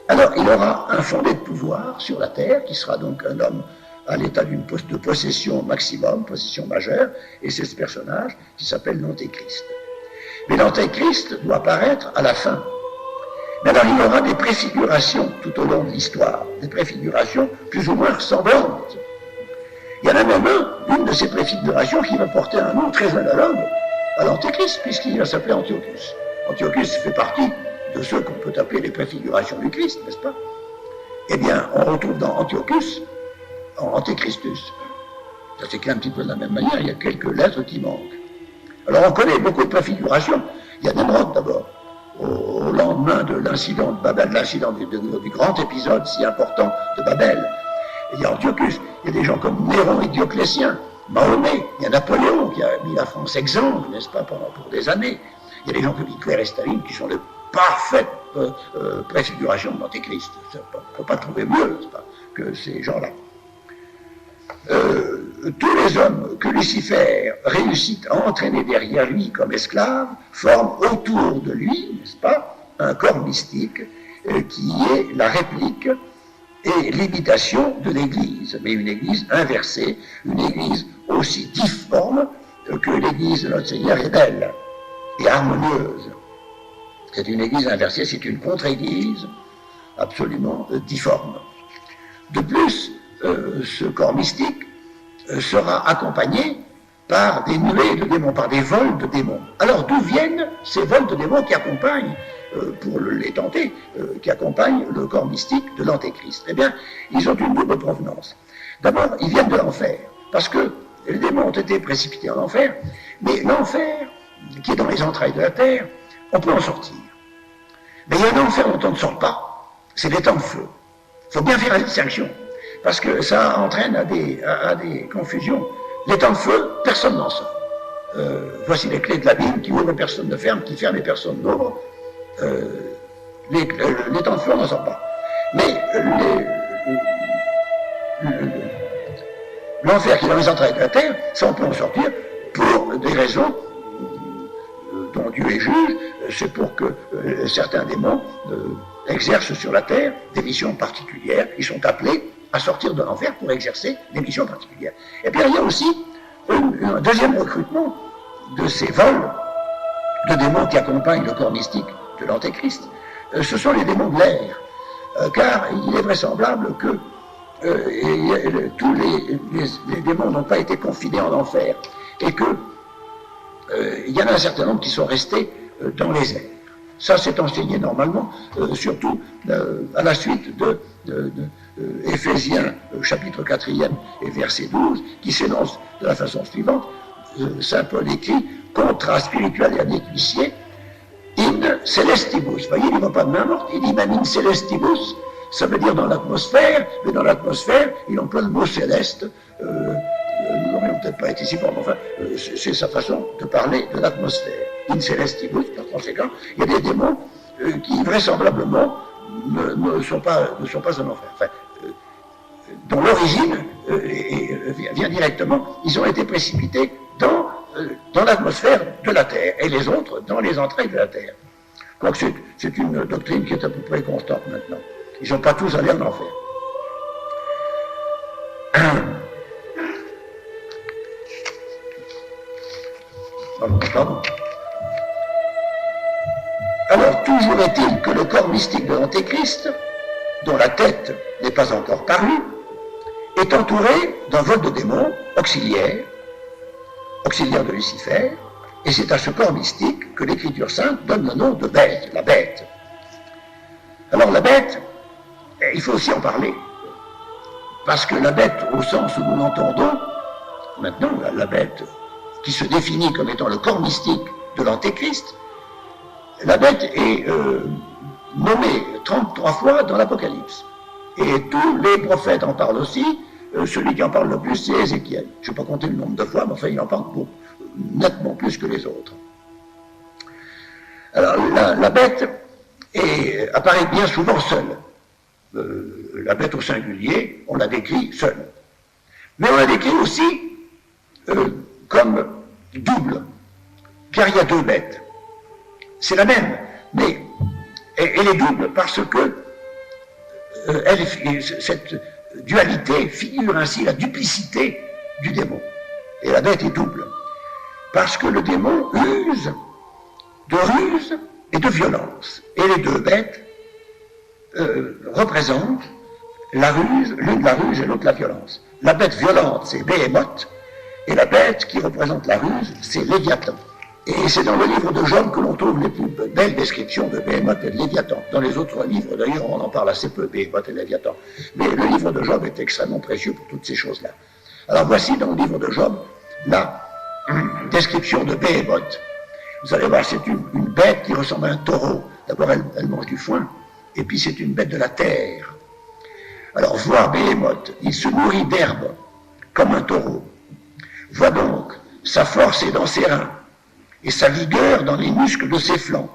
[SPEAKER 3] Alors il aura un fondé de pouvoir sur la terre, qui sera donc un homme à l'état de possession maximum, possession majeure, et c'est ce personnage qui s'appelle l'Antéchrist. Mais l'Antéchrist doit apparaître à la fin. Mais alors il y aura des préfigurations tout au long de l'histoire, des préfigurations plus ou moins ressemblantes. Il y en a même une de ces préfigurations qui va porter un nom très analogue à l'Antéchrist, puisqu'il va s'appeler Antiochus. Antiochus fait partie de ceux qu'on peut appeler les préfigurations du Christ, n'est-ce pas? Eh bien, on retrouve dans Antiochus Antéchristus. Ça s'écrit un petit peu de la même manière, il y a quelques lettres qui manquent. Alors on connaît beaucoup de préfigurations. Il y a Nimrod d'abord. Au lendemain de l'incident de Babel, l'incident du grand épisode si important de Babel. Il y a Antiochus, il y a des gens comme Néron et Dioclétien, Mahomet, il y a Napoléon qui a mis la France exsangue, n'est-ce pas, pour des années. Il y a des gens comme Hitler et Staline qui sont de parfaites préfigurations de l'Antéchrist. On ne peut pas trouver mieux, n'est-ce pas, que ces gens-là. Tous les hommes que Lucifer réussit à entraîner derrière lui comme esclaves forment autour de lui, n'est-ce pas, un corps mystique qui est la réplique et l'imitation de l'Église, mais une Église inversée, une Église aussi difforme que l'Église de notre Seigneur est belle et harmonieuse. C'est une Église inversée, c'est une contre-Église absolument difforme. De plus, ce corps mystique sera accompagné par des nuées de démons, par des vols de démons. Alors d'où viennent ces vols de démons qui accompagnent, pour les tenter, qui accompagnent le corps mystique de l'Antéchrist? Eh bien, ils ont une double provenance. D'abord, ils viennent de l'enfer, parce que les démons ont été précipités en enfer, mais l'enfer, qui est dans les entrailles de la terre, on peut en sortir. Mais il y a un enfer dont on ne sort pas, c'est les temps de feu. Il faut bien faire la distinction, parce que ça entraîne à des confusions. Les temps de feu, personne n'en sort. Voici les clés de la Bible, qui ouvrent, personne ne ferme, qui ferme et personne n'ouvre. Les temps de feu, on n'en sort pas. Mais l'enfer qui est dans les entrailles de la terre, ça on peut en sortir pour des raisons dont Dieu est juge. C'est pour que certains démons exercent sur la terre des missions particulières. Ils sont appelés à sortir de l'enfer pour exercer des missions particulières. Et puis il y a aussi un deuxième recrutement de ces vols de démons qui accompagnent le corps mystique de l'Antéchrist. Ce sont les démons de l'air, car il est vraisemblable que tous les démons n'ont pas été confinés en enfer, et que il y en a un certain nombre qui sont restés dans les airs. Ça, c'est enseigné normalement, surtout à la suite de Éphésiens, chapitre 4e et verset 12, qui s'énonce de la façon suivante. Saint Paul écrit « Contra spiritualiane equissier, in celestibus ». Vous voyez, il ne va pas de main morte, il dit même « in celestibus », ça veut dire dans l'atmosphère, mais dans l'atmosphère, il emploie le mot « céleste ». Nous n'aurions peut-être pas été ici, mais enfin, c'est sa façon de parler de l'atmosphère. In celestibus, par conséquent, il y a des démons qui vraisemblablement ne sont pas en enfer. Enfin, dont l'origine vient directement, ils ont été précipités dans l'atmosphère de la Terre, et les autres dans les entrailles de la Terre. Quoique c'est une doctrine qui est à peu près constante maintenant. Ils ne sont pas tous allés en enfer. Pardon. Alors, toujours est-il que le corps mystique de l'Antéchrist, dont la tête n'est pas encore parue, est entouré d'un vol de démons auxiliaire de Lucifer, et c'est à ce corps mystique que l'Écriture sainte donne le nom de bête, la bête. Alors la bête, il faut aussi en parler, parce que la bête, au sens où nous l'entendons, maintenant, la bête qui se définit comme étant le corps mystique de l'Antéchrist, la bête est nommée 33 fois dans l'Apocalypse. Et tous les prophètes en parlent aussi, celui qui en parle le plus, c'est Ézéchiel. Je n'ai pas compté le nombre de fois, mais enfin, il en parle nettement plus que les autres. Alors, la bête apparaît bien souvent seule. La bête au singulier, on la décrit seule. Mais on la décrit aussi comme double, car il y a deux bêtes. C'est la même, mais elle est double parce que cette dualité figure ainsi la duplicité du démon. Et la bête est double. Parce que le démon use de ruse et de violence. Et les deux bêtes représentent la ruse, l'une la ruse et l'autre la violence. La bête violente, c'est Béhémoth, et la bête qui représente la ruse, c'est Léviathan. Et c'est dans le livre de Job que l'on trouve les plus belles descriptions de Béhémoth et de Léviathan. Dans les autres livres, d'ailleurs, on en parle assez peu, Béhémoth et Léviathan. Mais le livre de Job est extrêmement précieux pour toutes ces choses-là. Alors voici dans le livre de Job la description de Béhémoth. Vous allez voir, c'est une bête qui ressemble à un taureau. D'abord, elle mange du foin, et puis c'est une bête de la terre. Alors, vois Béhémoth, il se nourrit d'herbe, comme un taureau. Vois donc, sa force est dans ses reins, et sa vigueur dans les muscles de ses flancs.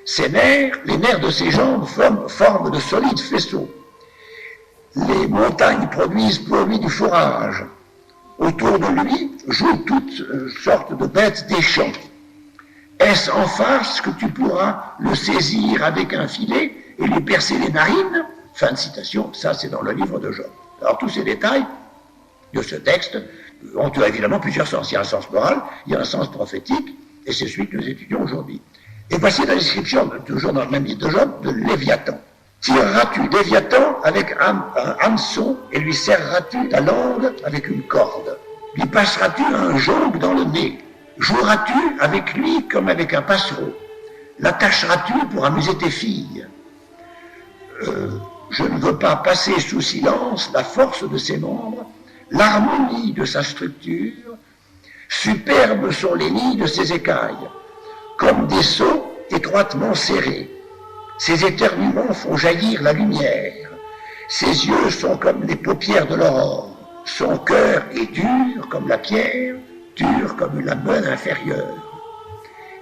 [SPEAKER 3] Ses nerfs, les nerfs de ses jambes forment de solides faisceaux. Les montagnes produisent pour lui du fourrage. Autour de lui jouent toutes sortes de bêtes des champs. Est-ce en face que tu pourras le saisir avec un filet et lui percer les narines? Fin de citation, ça c'est dans le livre de Job. Alors tous ces détails de ce texte ont évidemment plusieurs sens. Il y a un sens moral, il y a un sens prophétique, et c'est celui que nous étudions aujourd'hui. Et voici la description, toujours dans le même livre de Job, de Léviathan. Tireras-tu Léviathan avec un hameçon et lui serreras-tu la langue avec une corde? Lui passeras-tu un jonc dans le nez? Joueras-tu avec lui comme avec un passereau? L'attacheras-tu pour amuser tes filles? Je ne veux pas passer sous silence la force de ses membres, l'harmonie de sa structure. Superbes sont les nids de ses écailles, comme des seaux étroitement serrés. Ses éternuements font jaillir la lumière. Ses yeux sont comme les paupières de l'aurore. Son cœur est dur comme la pierre, dur comme la meule inférieure.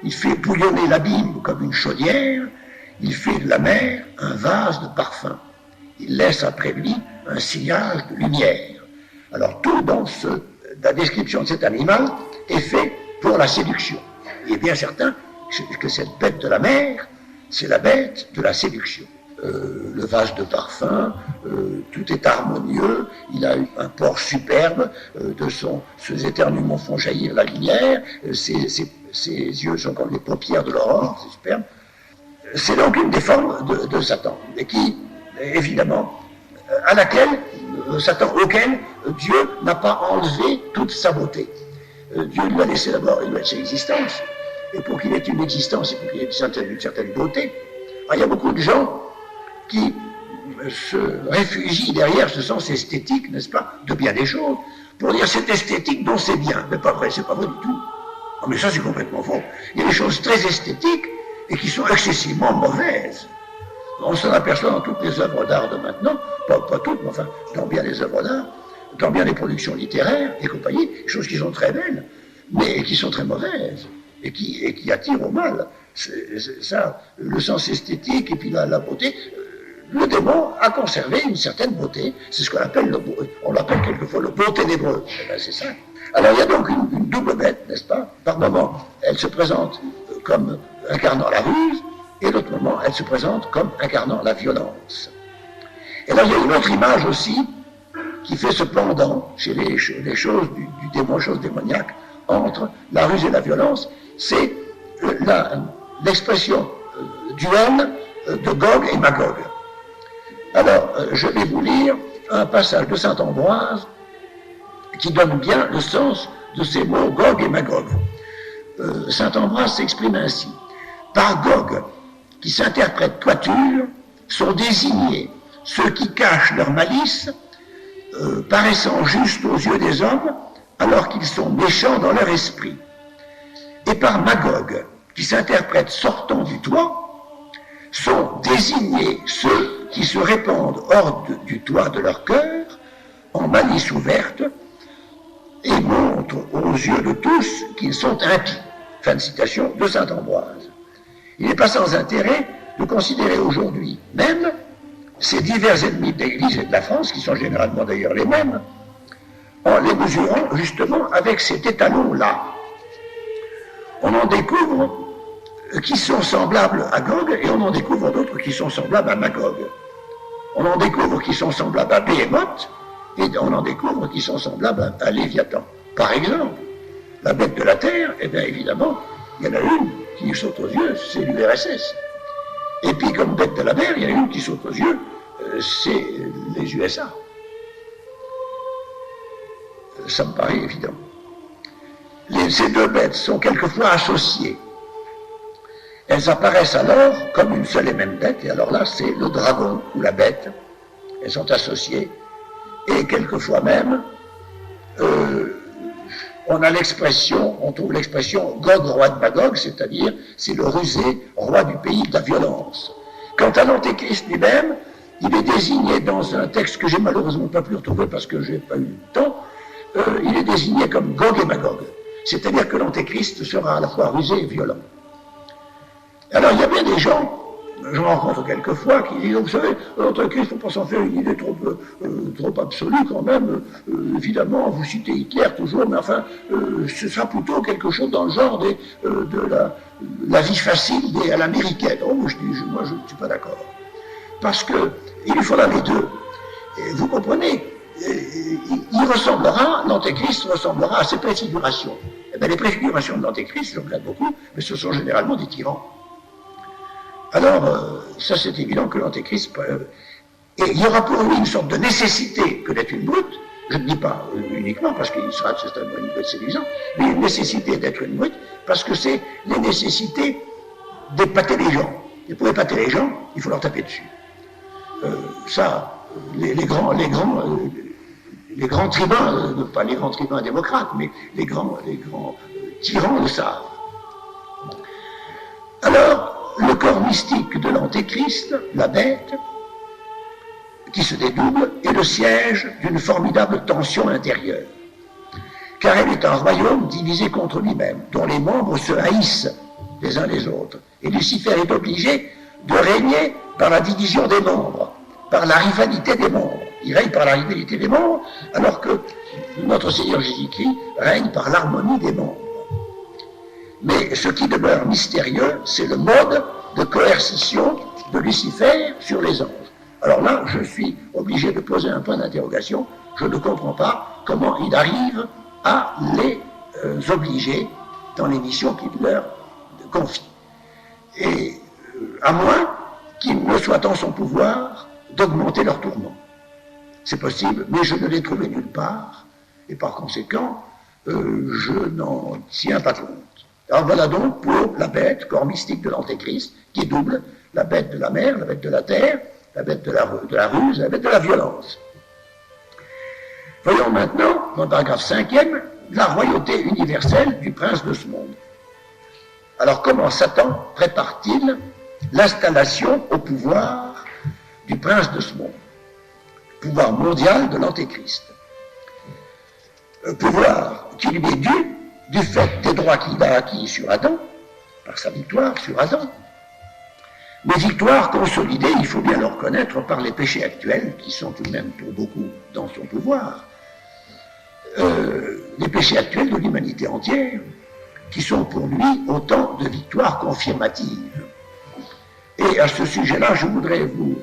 [SPEAKER 3] Il fait bouillonner l'abîme comme une chaudière. Il fait de la mer un vase de parfum. Il laisse après lui un sillage de lumière. Alors tout dans la description de cet animal est fait pour la séduction. Il est bien certain que cette bête de la mer, c'est la bête de la séduction. Le vase de parfum, tout est harmonieux, il a un port superbe, ses éternuements font jaillir la lumière, ses yeux sont comme les paupières de l'aurore, c'est superbe. C'est donc une des formes de Satan, et qui, évidemment, auquel Dieu n'a pas enlevé toute sa beauté. Dieu lui a laissé d'abord une existence, et pour qu'il ait une existence, il faut qu'il ait une certaine beauté. Alors, il y a beaucoup de gens qui se réfugient derrière ce sens esthétique, n'est-ce pas, de bien des choses, pour dire c'est esthétique, donc c'est bien. Mais pas vrai, c'est pas vrai du tout. Non, mais ça, c'est complètement faux. Il y a des choses très esthétiques et qui sont excessivement mauvaises. On s'en aperçoit dans toutes les œuvres d'art de maintenant, pas toutes, mais enfin, dans bien les œuvres d'art, dans bien les productions littéraires et compagnie, des choses qui sont très belles, mais qui sont très mauvaises, et qui attirent au mal. C'est ça, le sens esthétique et puis la beauté. Le démon a conservé une certaine beauté, c'est ce qu'on appelle, on l'appelle quelquefois le beau ténébreux. Eh bien, c'est ça. Alors il y a donc une double bête, n'est-ce pas? Par moment, elle se présente comme incarnant la ruse, et d'autre moment, elle se présente comme incarnant la violence. Et là, il y a une autre image aussi qui fait ce pendant chez les choses du démon, choses démoniaques, entre la ruse et la violence, c'est l'expression duel de Gog et Magog. Alors, je vais vous lire un passage de saint Ambroise qui donne bien le sens de ces mots Gog et Magog. Saint Ambroise s'exprime ainsi. Par Gog, qui s'interprète toiture, sont désignés ceux qui cachent leur malice, paraissant justes aux yeux des hommes, alors qu'ils sont méchants dans leur esprit. Et par Magog, qui s'interprète sortant du toit, sont désignés ceux qui se répandent hors du toit de leur cœur, en malice ouverte et montrent aux yeux de tous qu'ils sont impies. Fin de citation de saint Ambroise. Il n'est pas sans intérêt de considérer aujourd'hui même ces divers ennemis de l'Église et de la France, qui sont généralement d'ailleurs les mêmes, en les mesurant justement avec cet étalon-là. On en découvre qui sont semblables à Gog et on en découvre d'autres qui sont semblables à Magog. On en découvre qui sont semblables à Béhémoth et on en découvre qui sont semblables à Léviathan. Par exemple, la bête de la terre, eh bien évidemment, il y en a une qui saute aux yeux, c'est l'URSS. Et puis comme bête de la mer, il y en a une qui saute aux yeux, c'est les USA. Ça me paraît évident. Ces deux bêtes sont quelquefois associées. Elles apparaissent alors comme une seule et même bête, et alors là, c'est le dragon ou la bête. Elles sont associées, et quelquefois même, on trouve l'expression Gog, roi de Magog, c'est-à-dire, c'est le rusé, roi du pays de la violence. Quant à l'Antéchrist lui-même, il est désigné dans un texte que j'ai malheureusement pas pu retrouver parce que j'ai pas eu le temps, il est désigné comme Gog et Magog. C'est-à-dire que l'Antéchrist sera à la fois rusé et violent. Alors il y a bien des gens, je rencontre quelquefois, qui disent, vous savez, l'Antéchrist, il ne faut pas s'en faire une idée trop absolue quand même. Évidemment, vous citez Hitler toujours, mais enfin, ce sera plutôt quelque chose dans le genre de la vie facile à l'américaine. Oh, moi je ne suis pas d'accord. Parce qu'il faudra les deux. Et vous comprenez, l'Antéchrist ressemblera à ses préfigurations. Eh bien, les préfigurations de l'Antéchrist, je regarde beaucoup, mais ce sont généralement des tyrans. Alors, ça c'est évident que l'Antéchrist... et il y aura pour lui une sorte de nécessité que d'être une brute, je ne dis pas uniquement parce qu'il sera certainement une brute séduisante, mais une nécessité d'être une brute parce que c'est les nécessités d'épater les gens. Et pour épater les gens, il faut leur taper dessus. Les grands tribuns, pas les grands tribuns démocrates, mais les grands tyrans le savent. Alors, le corps mystique de l'Antéchrist, la bête, qui se dédouble, est le siège d'une formidable tension intérieure. Car elle est un royaume divisé contre lui-même, dont les membres se haïssent les uns les autres. Et Lucifer est obligé de régner par la division des membres, par la rivalité des membres. Il règne par la rivalité des membres, alors que notre Seigneur Jésus-Christ règne par l'harmonie des membres. Mais ce qui demeure mystérieux, c'est le mode de coercition de Lucifer sur les anges. Alors là, je suis obligé de poser un point d'interrogation. Je ne comprends pas comment il arrive à les obliger dans les missions qu'il leur confie. Et à moins qu'il ne soit en son pouvoir d'augmenter leur tourment. C'est possible, mais je ne l'ai trouvé nulle part, et par conséquent, je n'en tiens pas compte. Alors voilà donc pour la bête, corps mystique de l'Antéchrist, qui est double, la bête de la mer, la bête de la terre, la bête de la ruse, la bête de la violence. Voyons maintenant, dans le paragraphe 5e, la royauté universelle du prince de ce monde. Alors comment Satan prépare-t-il l'installation au pouvoir du prince de ce monde, pouvoir mondial de l'Antéchrist, pouvoir qui lui est dû du fait des droits qu'il a acquis sur Adam, par sa victoire sur Adam, mais victoire consolidée, il faut bien le reconnaître, par les péchés actuels, qui sont tout de même pour beaucoup dans son pouvoir, les péchés actuels de l'humanité entière, qui sont pour lui autant de victoires confirmatives. Et à ce sujet-là, je voudrais vous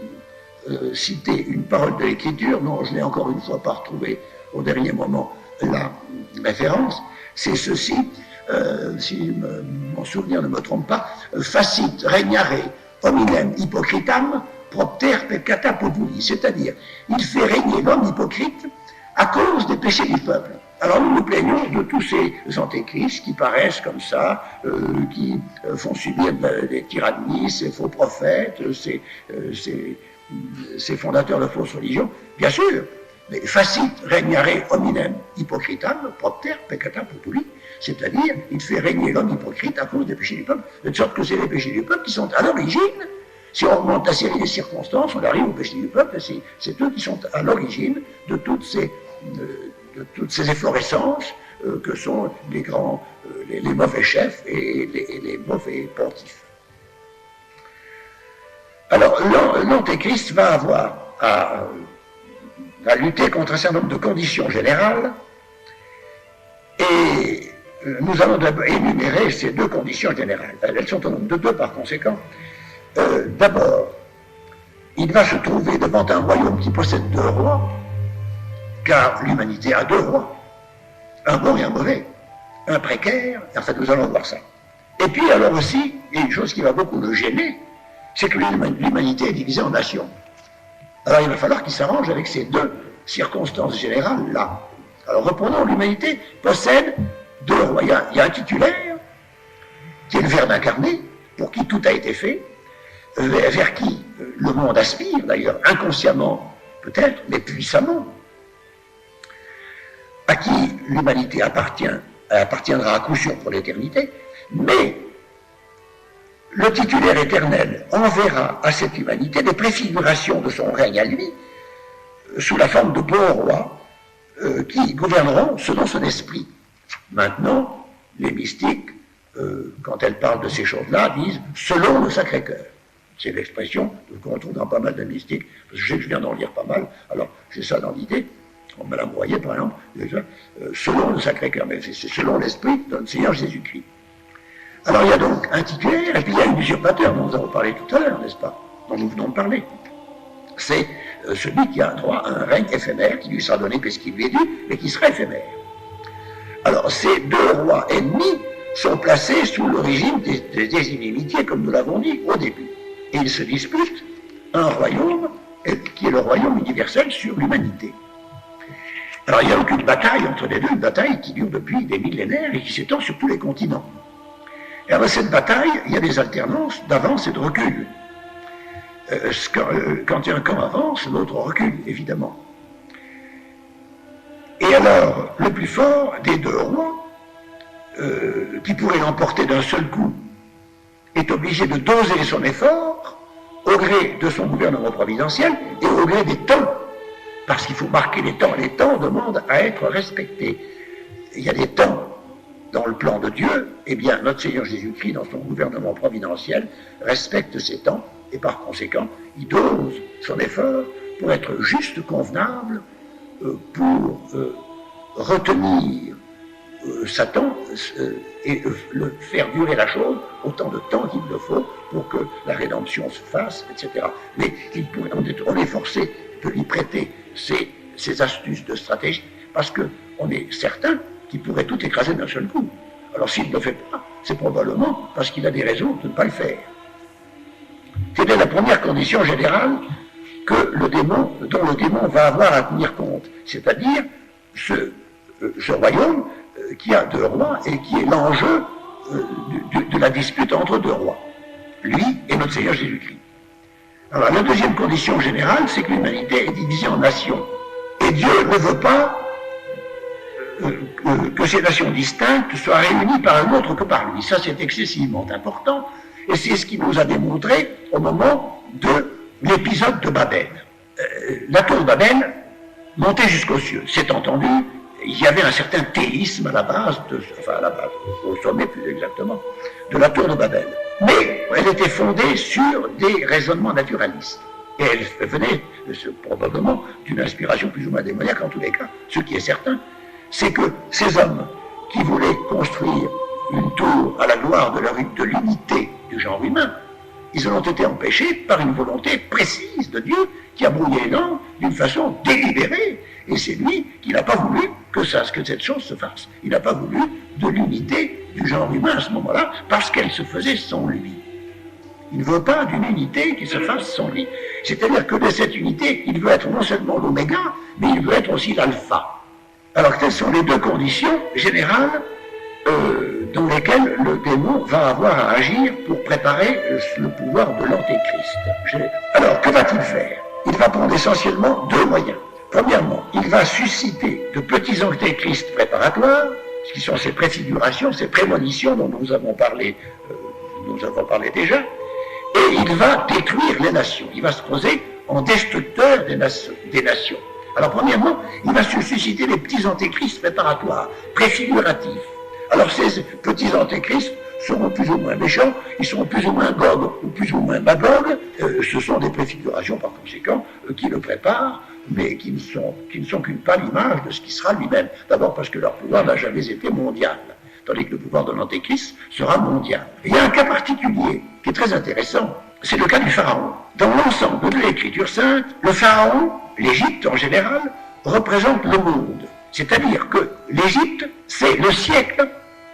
[SPEAKER 3] citer une parole de l'Écriture, dont je n'ai encore une fois pas retrouvé au dernier moment la référence. C'est ceci, si mon souvenir ne me trompe pas, facit regnare hominem hypocritam propter peccata populi, c'est-à-dire, il fait régner l'homme hypocrite à cause des péchés du peuple. Alors nous nous plaignons de tous ces antéchrists qui paraissent comme ça, qui font subir des tyrannies, ces faux prophètes, ces fondateurs de fausses religions, bien sûr. Mais facit regnare hominem hypocritam propter peccata populi, c'est-à-dire il fait régner l'homme hypocrite à cause des péchés du peuple, de sorte que c'est les péchés du peuple qui sont à l'origine. Si on remonte la série des circonstances, on arrive aux péchés du peuple, c'est eux qui sont à l'origine de toutes ces de toutes ces efflorescences que sont les mauvais chefs et les mauvais pontifes. Alors, l'Antéchrist va avoir à lutter contre un certain nombre de conditions générales, et nous allons énumérer ces deux conditions générales. Elles sont au nombre de deux par conséquent. D'abord, il va se trouver devant un royaume qui possède deux rois, car l'humanité a deux rois, un bon et un mauvais, un précaire, enfin nous allons voir ça. Et puis alors aussi, il y a une chose qui va beaucoup le gêner, c'est que l'humanité est divisée en nations. Alors il va falloir qu'il s'arrange avec ces deux circonstances générales-là. Alors reprenons, l'humanité possède deux rois. Il y a un titulaire, qui est le Verbe incarné, pour qui tout a été fait, vers qui le monde aspire, d'ailleurs, inconsciemment peut-être, mais puissamment, à qui l'humanité appartiendra à coup sûr pour l'éternité, mais le titulaire éternel enverra à cette humanité des préfigurations de son règne à lui, sous la forme de bons rois, qui gouverneront selon son esprit. Maintenant, les mystiques, quand elles parlent de ces choses-là, disent « selon le Sacré-Cœur ». C'est l'expression qu'on trouve dans pas mal de mystiques, parce que je sais que je viens d'en lire pas mal, alors j'ai ça dans l'idée. On me l'a envoyé, par exemple, déjà, selon le Sacré-Cœur, mais c'est selon l'esprit de notre Seigneur Jésus-Christ. Alors il y a donc un titulaire, et puis il y a un usurpateur dont nous avons parlé tout à l'heure, n'est-ce pas, dont nous venons de parler. C'est celui qui a droit à un règne éphémère, qui lui sera donné puisqu'il lui est dû, mais qui sera éphémère. Alors ces deux rois ennemis sont placés sous le régime des inimitiés, comme nous l'avons dit au début. Et ils se disputent un royaume, qui est le royaume universel sur l'humanité. Alors il n'y a aucune bataille entre les deux, une bataille qui dure depuis des millénaires et qui s'étend sur tous les continents. Et avec cette bataille, il y a des alternances d'avance et de recul. Quand un camp avance, l'autre recule, évidemment. Et alors, le plus fort des deux rois, qui pourrait l'emporter d'un seul coup, est obligé de doser son effort au gré de son gouvernement providentiel et au gré des temps. Parce qu'il faut marquer les temps. Les temps demandent à être respectés. Il y a des temps dans le plan de Dieu. Eh bien, notre Seigneur Jésus-Christ, dans son gouvernement providentiel, respecte ces temps et par conséquent, il dose son effort pour être juste convenable, pour retenir Satan et faire durer la chose autant de temps qu'il le faut pour que la rédemption se fasse, etc. Mais on est forcé de lui prêter ces astuces de stratégie parce qu'on est certain qu'il pourrait tout écraser d'un seul coup. Alors s'il ne le fait pas, c'est probablement parce qu'il a des raisons de ne pas le faire. C'était la première condition générale dont le démon va avoir à tenir compte, c'est-à-dire ce royaume qui a deux rois et qui est l'enjeu de la dispute entre deux rois, lui et notre Seigneur Jésus-Christ. Alors la deuxième condition générale, c'est que l'humanité est divisée en nations. Et Dieu ne veut pas que ces nations distinctes soient réunies par un autre que par lui. Ça, c'est excessivement important, et c'est ce qu'il nous a démontré au moment de l'épisode de Babel. La tour de Babel montait jusqu'aux cieux. C'est entendu, il y avait un certain théisme à la base, au sommet plus exactement, de la tour de Babel. Mais elle était fondée sur des raisonnements naturalistes. Et elle venait probablement d'une inspiration plus ou moins démoniaque en tous les cas. Ce qui est certain, c'est que ces hommes qui voulaient construire une tour à la gloire de l'unité du genre humain, ils en ont été empêchés par une volonté précise de Dieu qui a brouillé les langues d'une façon délibérée. Et c'est lui qui n'a pas voulu que cette chose se fasse. Il n'a pas voulu de l'unité du genre humain à ce moment-là, parce qu'elle se faisait sans lui. Il ne veut pas d'une unité qui se fasse sans lui. C'est-à-dire que de cette unité, il veut être non seulement l'oméga, mais il veut être aussi l'alpha. Alors quelles sont les deux conditions générales dans lesquelles le démon va avoir à agir pour préparer le pouvoir de l'antéchrist? Alors que va-t-il faire? Il va prendre essentiellement deux moyens. Premièrement, il va susciter de petits antéchrists préparatoires, ce qui sont ces préfigurations, ces prémonitions dont nous avons parlé déjà, et il va détruire les nations. Il va se poser en destructeur des nations. Alors premièrement, il va se susciter des petits antéchrists préparatoires, préfiguratifs. Alors ces petits antéchrists seront plus ou moins méchants, ils seront plus ou moins Gog ou plus ou moins Magog. Ce sont des préfigurations par conséquent qui le préparent, mais qui ne sont qu'une pâle image de ce qui sera lui-même. D'abord parce que leur pouvoir n'a jamais été mondial, tandis que le pouvoir de l'antéchrist sera mondial. Et il y a un cas particulier qui est très intéressant, c'est le cas du Pharaon. Dans l'ensemble de l'Écriture sainte, le Pharaon, l'Égypte en général, représente le monde. C'est-à-dire que l'Égypte, c'est le siècle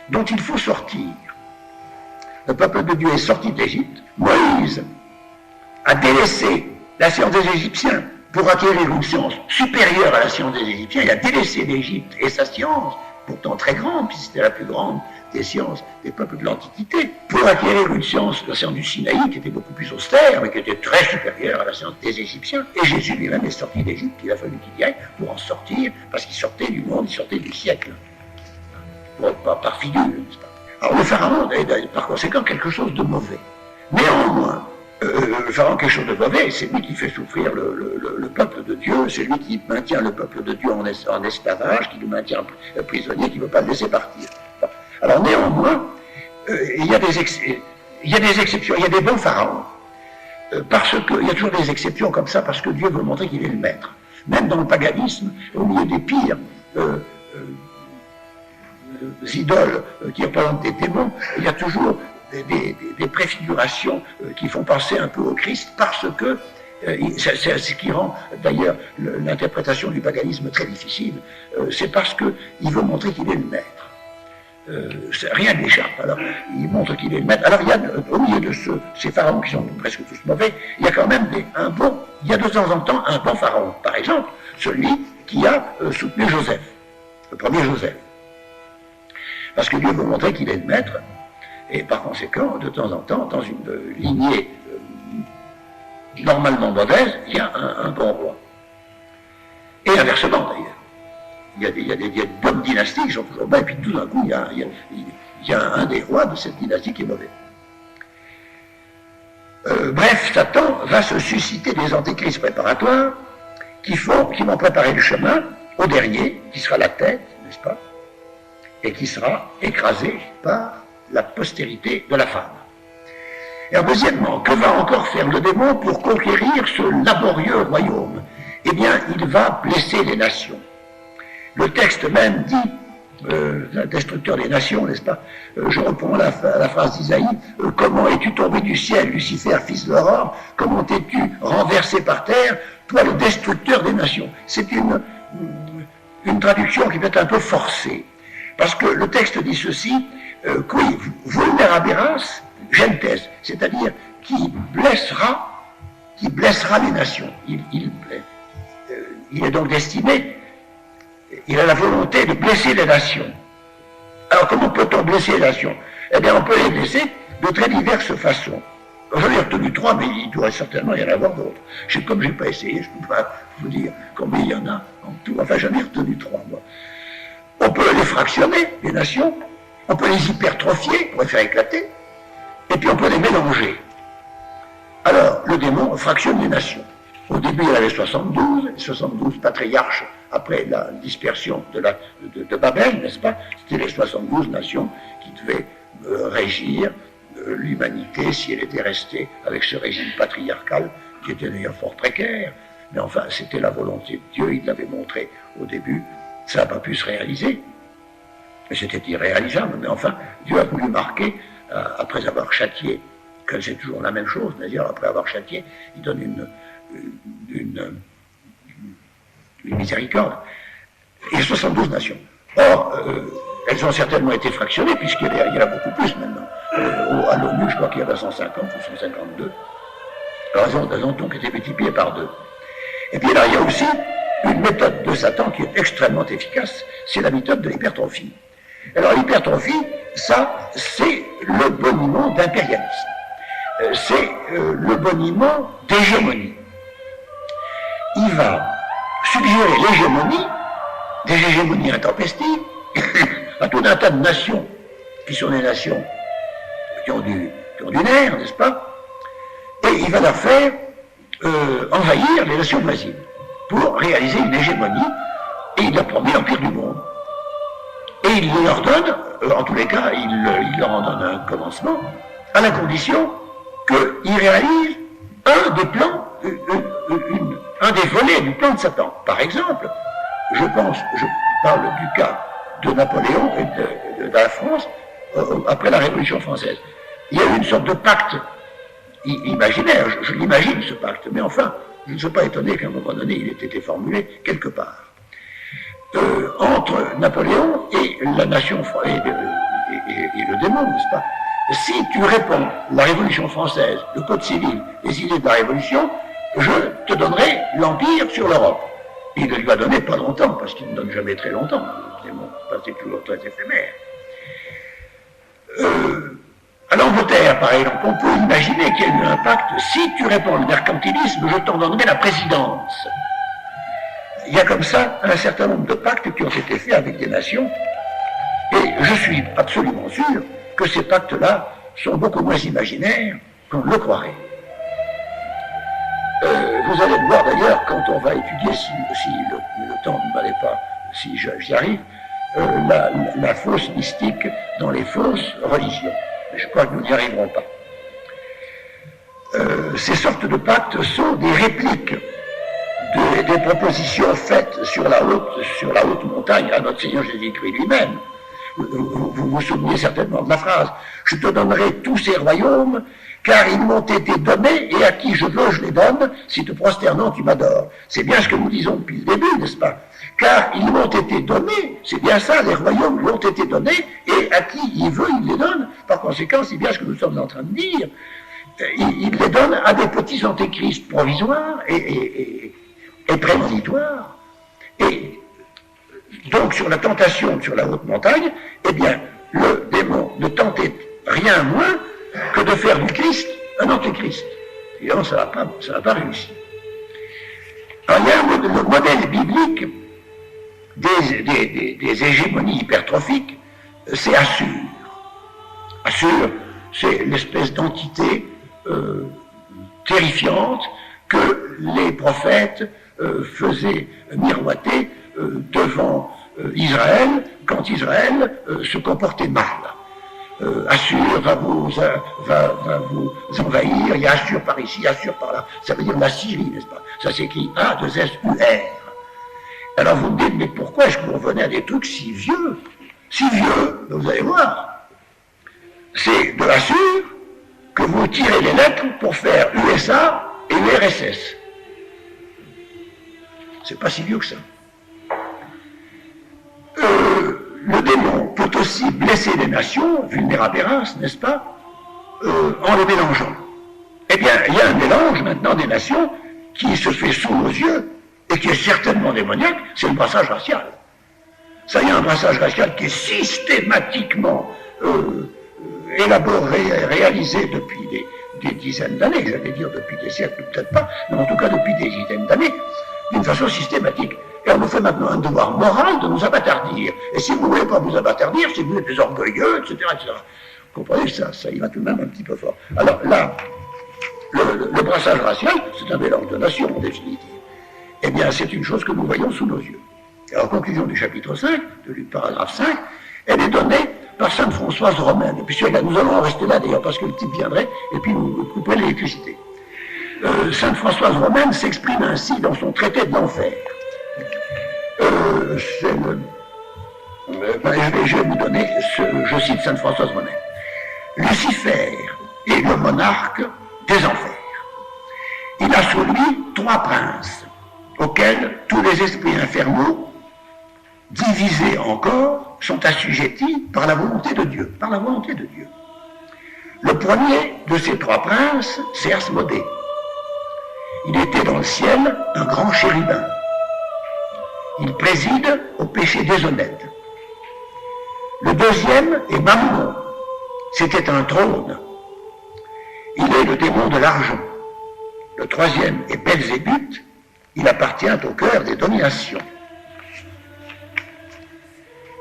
[SPEAKER 3] dont il faut sortir. Le peuple de Dieu est sorti d'Égypte. Moïse a délaissé la science des Égyptiens pour acquérir une science supérieure à la science des Égyptiens. Il a délaissé l'Égypte et sa science, pourtant très grande, puisque c'était la plus grande des sciences des peuples de l'Antiquité, pour acquérir une science, la science du Sinaï, qui était beaucoup plus austère, mais qui était très supérieure à la science des Égyptiens. Et Jésus lui-même est sorti d'Égypte, il a fallu qu'il y aille pour en sortir, parce qu'il sortait du monde, il sortait du siècle. Par figure, n'est-ce pas? Alors le Pharaon est par conséquent quelque chose de mauvais. Néanmoins, le Pharaon quelque chose de mauvais, c'est lui qui fait souffrir le peuple de Dieu, c'est lui qui maintient le peuple de Dieu en esclavage, qui nous maintient prisonniers, qui ne veut pas le laisser partir. Alors néanmoins, il y a des exceptions, il y a des bons pharaons, parce qu'il y a toujours des exceptions comme ça, parce que Dieu veut montrer qu'il est le maître. Même dans le paganisme, au milieu des pires idoles qui représentent des démons, il y a toujours des préfigurations qui font penser un peu au Christ, parce que c'est ce qui rend d'ailleurs l'interprétation du paganisme très difficile, c'est parce qu'il veut montrer qu'il est le maître. Rien n'échappe. Alors, il montre qu'il est le maître. Alors, il y a, au milieu de ces pharaons qui sont presque tous mauvais, il y a quand même il y a de temps en temps un bon pharaon. Par exemple, celui qui a soutenu Joseph, le premier Joseph. Parce que Dieu veut montrer qu'il est le maître, et par conséquent, de temps en temps, dans une lignée normalement mauvaise, il y a un bon roi. Et inversement, d'ailleurs. Il y a des bonnes dynasties qui sont toujours bonnes, et puis tout d'un coup, il y a un des rois de cette dynastie qui est mauvais. Bref, Satan va se susciter des antéchrists préparatoires qui vont préparer le chemin au dernier, qui sera la tête, n'est-ce pas, et qui sera écrasé par la postérité de la femme. Et deuxièmement, que va encore faire le démon pour conquérir ce laborieux royaume? Eh bien, il va blesser les nations. Le texte même dit, le destructeur des nations, n'est-ce pas? Je reprends la phrase d'Isaïe, comment es-tu tombé du ciel, Lucifer, fils de l'aurore? Comment es-tu renversé par terre, toi le destructeur des nations? C'est une traduction qui peut être un peu forcée, parce que le texte dit ceci, qui vulneraberas gentes, c'est-à-dire qui blessera les nations. Il est donc destiné, il a la volonté de blesser les nations. Alors comment peut-on blesser les nations? Eh bien on peut les blesser de très diverses façons. J'en ai retenu 3, mais il doit certainement y en avoir d'autres. Comme je n'ai pas essayé, je ne peux pas vous dire combien il y en a en tout. Enfin j'en ai retenu 3, moi. On peut les fractionner, les nations, on peut les hypertrophier pour les faire éclater, et puis on peut les mélanger. Alors, le démon fractionne les nations. Au début, il y avait 72 patriarches après la dispersion de Babel, n'est-ce pas? C'était les 72 nations qui devaient régir l'humanité si elle était restée avec ce régime patriarcal, qui était d'ailleurs fort précaire. Mais enfin, c'était la volonté de Dieu, il l'avait montré au début. Ça n'a pas pu se réaliser. C'était irréalisable, mais enfin, Dieu a voulu marquer, après avoir châtié, que c'est toujours la même chose, d'ailleurs, après avoir châtié, il donne une miséricorde. Il y a 72 nations. Or, elles ont certainement été fractionnées, puisqu'il y en a beaucoup plus maintenant. À l'ONU, je crois qu'il y en a 150 ou 152. Alors, elles ont donc été multipliées par 2. Et puis là, il y a aussi une méthode de Satan qui est extrêmement efficace, c'est la méthode de l'hypertrophie. Alors l'hypertrophie, ça, c'est le boniment d'impérialisme. C'est le boniment d'hégémonie. Il va suggérer l'hégémonie, des hégémonies intempestives, à tout un tas de nations, qui sont des nations qui ont du nerf, n'est-ce pas? Et il va leur faire envahir les nations voisines. pour réaliser une hégémonie, et il leur promet l'empire du monde. Et il leur donne, en tous les cas, il leur en donne un commencement, à la condition qu'ils réalisent un des plans, un des volets du plan de Satan. Par exemple, je parle du cas de Napoléon et de la France après la Révolution française. Il y a eu une sorte de pacte imaginaire, je l'imagine ce pacte, mais enfin, je ne suis pas étonné qu'à un moment donné il ait été formulé quelque part. Entre Napoléon et la nation et le démon, n'est-ce pas? Si tu réponds la Révolution française, le Code civil, les idées de la Révolution, je te donnerai l'Empire sur l'Europe. Il ne lui va donner pas longtemps, parce qu'il ne donne jamais très longtemps. Le démon, c'est toujours très éphémère. À l'Angleterre, par exemple, on peut imaginer qu'il y a eu un pacte. Si tu réponds le mercantilisme, je t'en donnerai la présidence. Il y a comme ça un certain nombre de pactes qui ont été faits avec des nations, et je suis absolument sûr que ces pactes-là sont beaucoup moins imaginaires qu'on le croirait. Vous allez le voir d'ailleurs quand on va étudier, si le temps ne m'allait pas, si j'y arrive, la fausse mystique dans les fausses religions. Mais je crois que nous n'y arriverons pas. Ces sortes de pactes sont des répliques des propositions faites sur la haute montagne à notre Seigneur Jésus-Christ lui-même. Vous vous souvenez certainement de la phrase « Je te donnerai tous ces royaumes, car ils m'ont été donnés, et à qui je veux, je les donne, si te prosternant, tu m'adores. » C'est bien ce que nous disons depuis le début, n'est-ce pas? Car ils m'ont été donnés, c'est bien ça, les royaumes lui ont été donnés, et à qui il veut, il les donne. Par conséquent, c'est bien ce que nous sommes en train de dire. Il les donne à des petits antéchrists provisoires et prémonitoires. Et donc, sur la tentation sur la haute montagne, eh bien, le démon ne tentait rien moins que de faire du Christ un antéchrist. Et donc, ça n'a pas réussi. Alors, il y a le modèle biblique des hégémonies hypertrophiques, c'est Assur. Assur, c'est l'espèce d'entité terrifiante que les prophètes faisaient miroiter devant Israël quand Israël se comportait mal. Assur va vous envahir, il y a Assur par ici, Assur par là. Ça veut dire la Syrie, n'est-ce pas? Ça s'écrit A-2-S-U-R. Alors vous me dites, mais pourquoi est-ce que vous revenez à des trucs si vieux? Si vieux, vous allez voir. C'est de Assur que vous tirez les lettres pour faire USA et URSS. C'est pas si vieux que ça. Le démon peut aussi blesser les nations, vulnérabilis, n'est-ce pas, en les mélangeant. Eh bien, il y a un mélange maintenant des nations qui se fait sous nos yeux et qui est certainement démoniaque, c'est le brassage racial. Ça, il y a un brassage racial qui est systématiquement élaboré, réalisé depuis des dizaines d'années, j'allais dire depuis des siècles, peut-être pas, mais en tout cas depuis des dizaines d'années, d'une façon systématique. Et on nous fait maintenant un devoir moral de nous abattardir. Et si vous ne voulez pas vous abattardir, si vous êtes des orgueilleux, etc., etc. Vous comprenez, ça y va tout de même un petit peu fort. Alors là, le brassage racial, c'est un mélange de nations, en définitive. Eh bien, c'est une chose que nous voyons sous nos yeux. Alors, conclusion du chapitre 5, du paragraphe 5, elle est donnée par sainte Françoise Romaine. Et puis nous allons en rester là, d'ailleurs, parce que le type viendrait, et puis nous couperait l'électricité. Sainte Françoise Romaine s'exprime ainsi dans son traité de l'enfer. Je vais vous donner, je cite Sainte Françoise Romaine. Lucifer est le monarque des enfers. Il a sous lui 3 princes, auxquels tous les esprits infernaux, divisés encore, sont assujettis par la volonté de Dieu. Par la volonté de Dieu. Le premier de ces 3 princes, c'est Asmodée. Il était dans le ciel un grand chérubin. Il préside au péché déshonnête. Le deuxième est Mammon. C'était un trône. Il est le démon de l'argent. Le troisième est Belzébuth. Il appartient au cœur des dominations.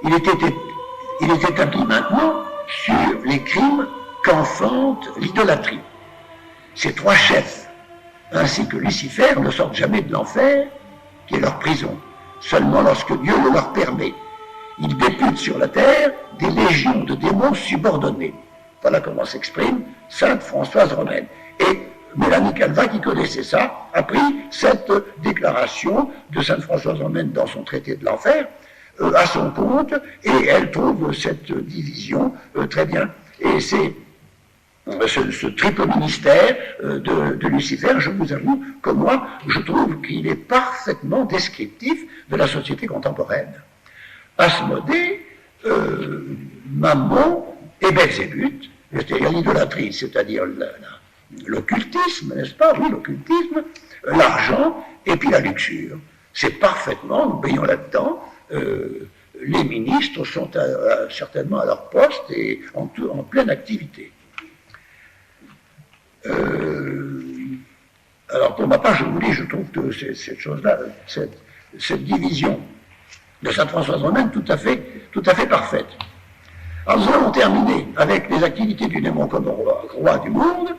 [SPEAKER 3] Il est établi maintenant sur les crimes qu'enfante l'idolâtrie. Ces 3 chefs, ainsi que Lucifer, ne sortent jamais de l'enfer qui est leur prison, seulement lorsque Dieu le leur permet. Ils députent sur la terre des légions de démons subordonnés. Voilà comment s'exprime sainte Françoise Romaine. Et Mélanie Calvat, qui connaissait ça, a pris cette déclaration de sainte Françoise Romaine dans son traité de l'enfer à son compte, et elle trouve cette division très bien. Et c'est ce triple ministère de Lucifer, je vous avoue que moi, je trouve qu'il est parfaitement descriptif de la société contemporaine. Asmodée, Mammon et Belzébuth, c'est-à-dire l'idolâtrie, c'est-à-dire l'occultisme, n'est-ce pas? Oui, l'occultisme, l'argent et puis la luxure. C'est parfaitement, nous baignons là-dedans, les ministres sont certainement à leur poste et en pleine activité. Alors pour ma part, je vous dis, je trouve que cette chose-là, cette division de sainte Françoise Romaine tout à fait parfaite. Alors nous allons terminer avec les activités du démon comme roi du monde,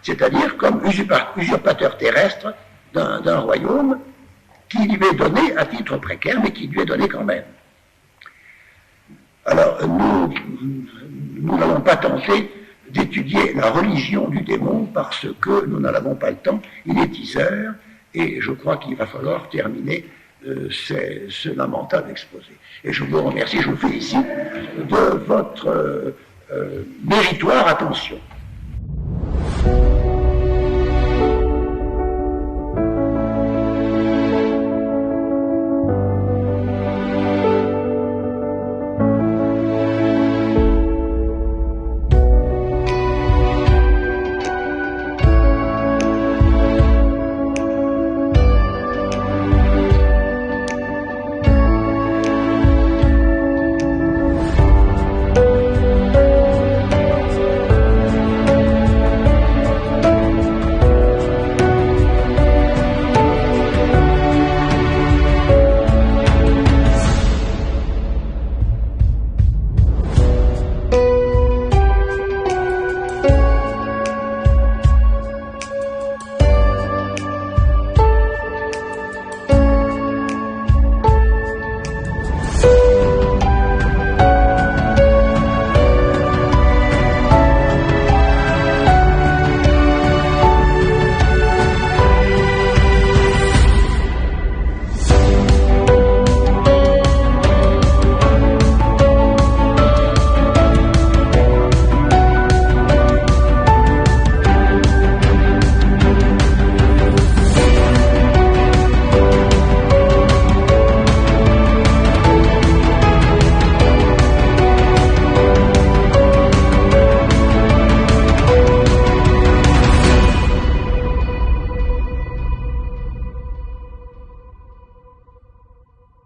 [SPEAKER 3] c'est-à-dire comme usurpateur terrestre d'un royaume qui lui est donné à titre précaire, mais qui lui est donné quand même. Alors nous n'allons pas tenter d'étudier la religion du démon parce que nous n'en avons pas le temps, il est 10 heures, et je crois qu'il va falloir terminer ce lamentable exposé. Et je vous remercie, je vous félicite de votre méritoire attention.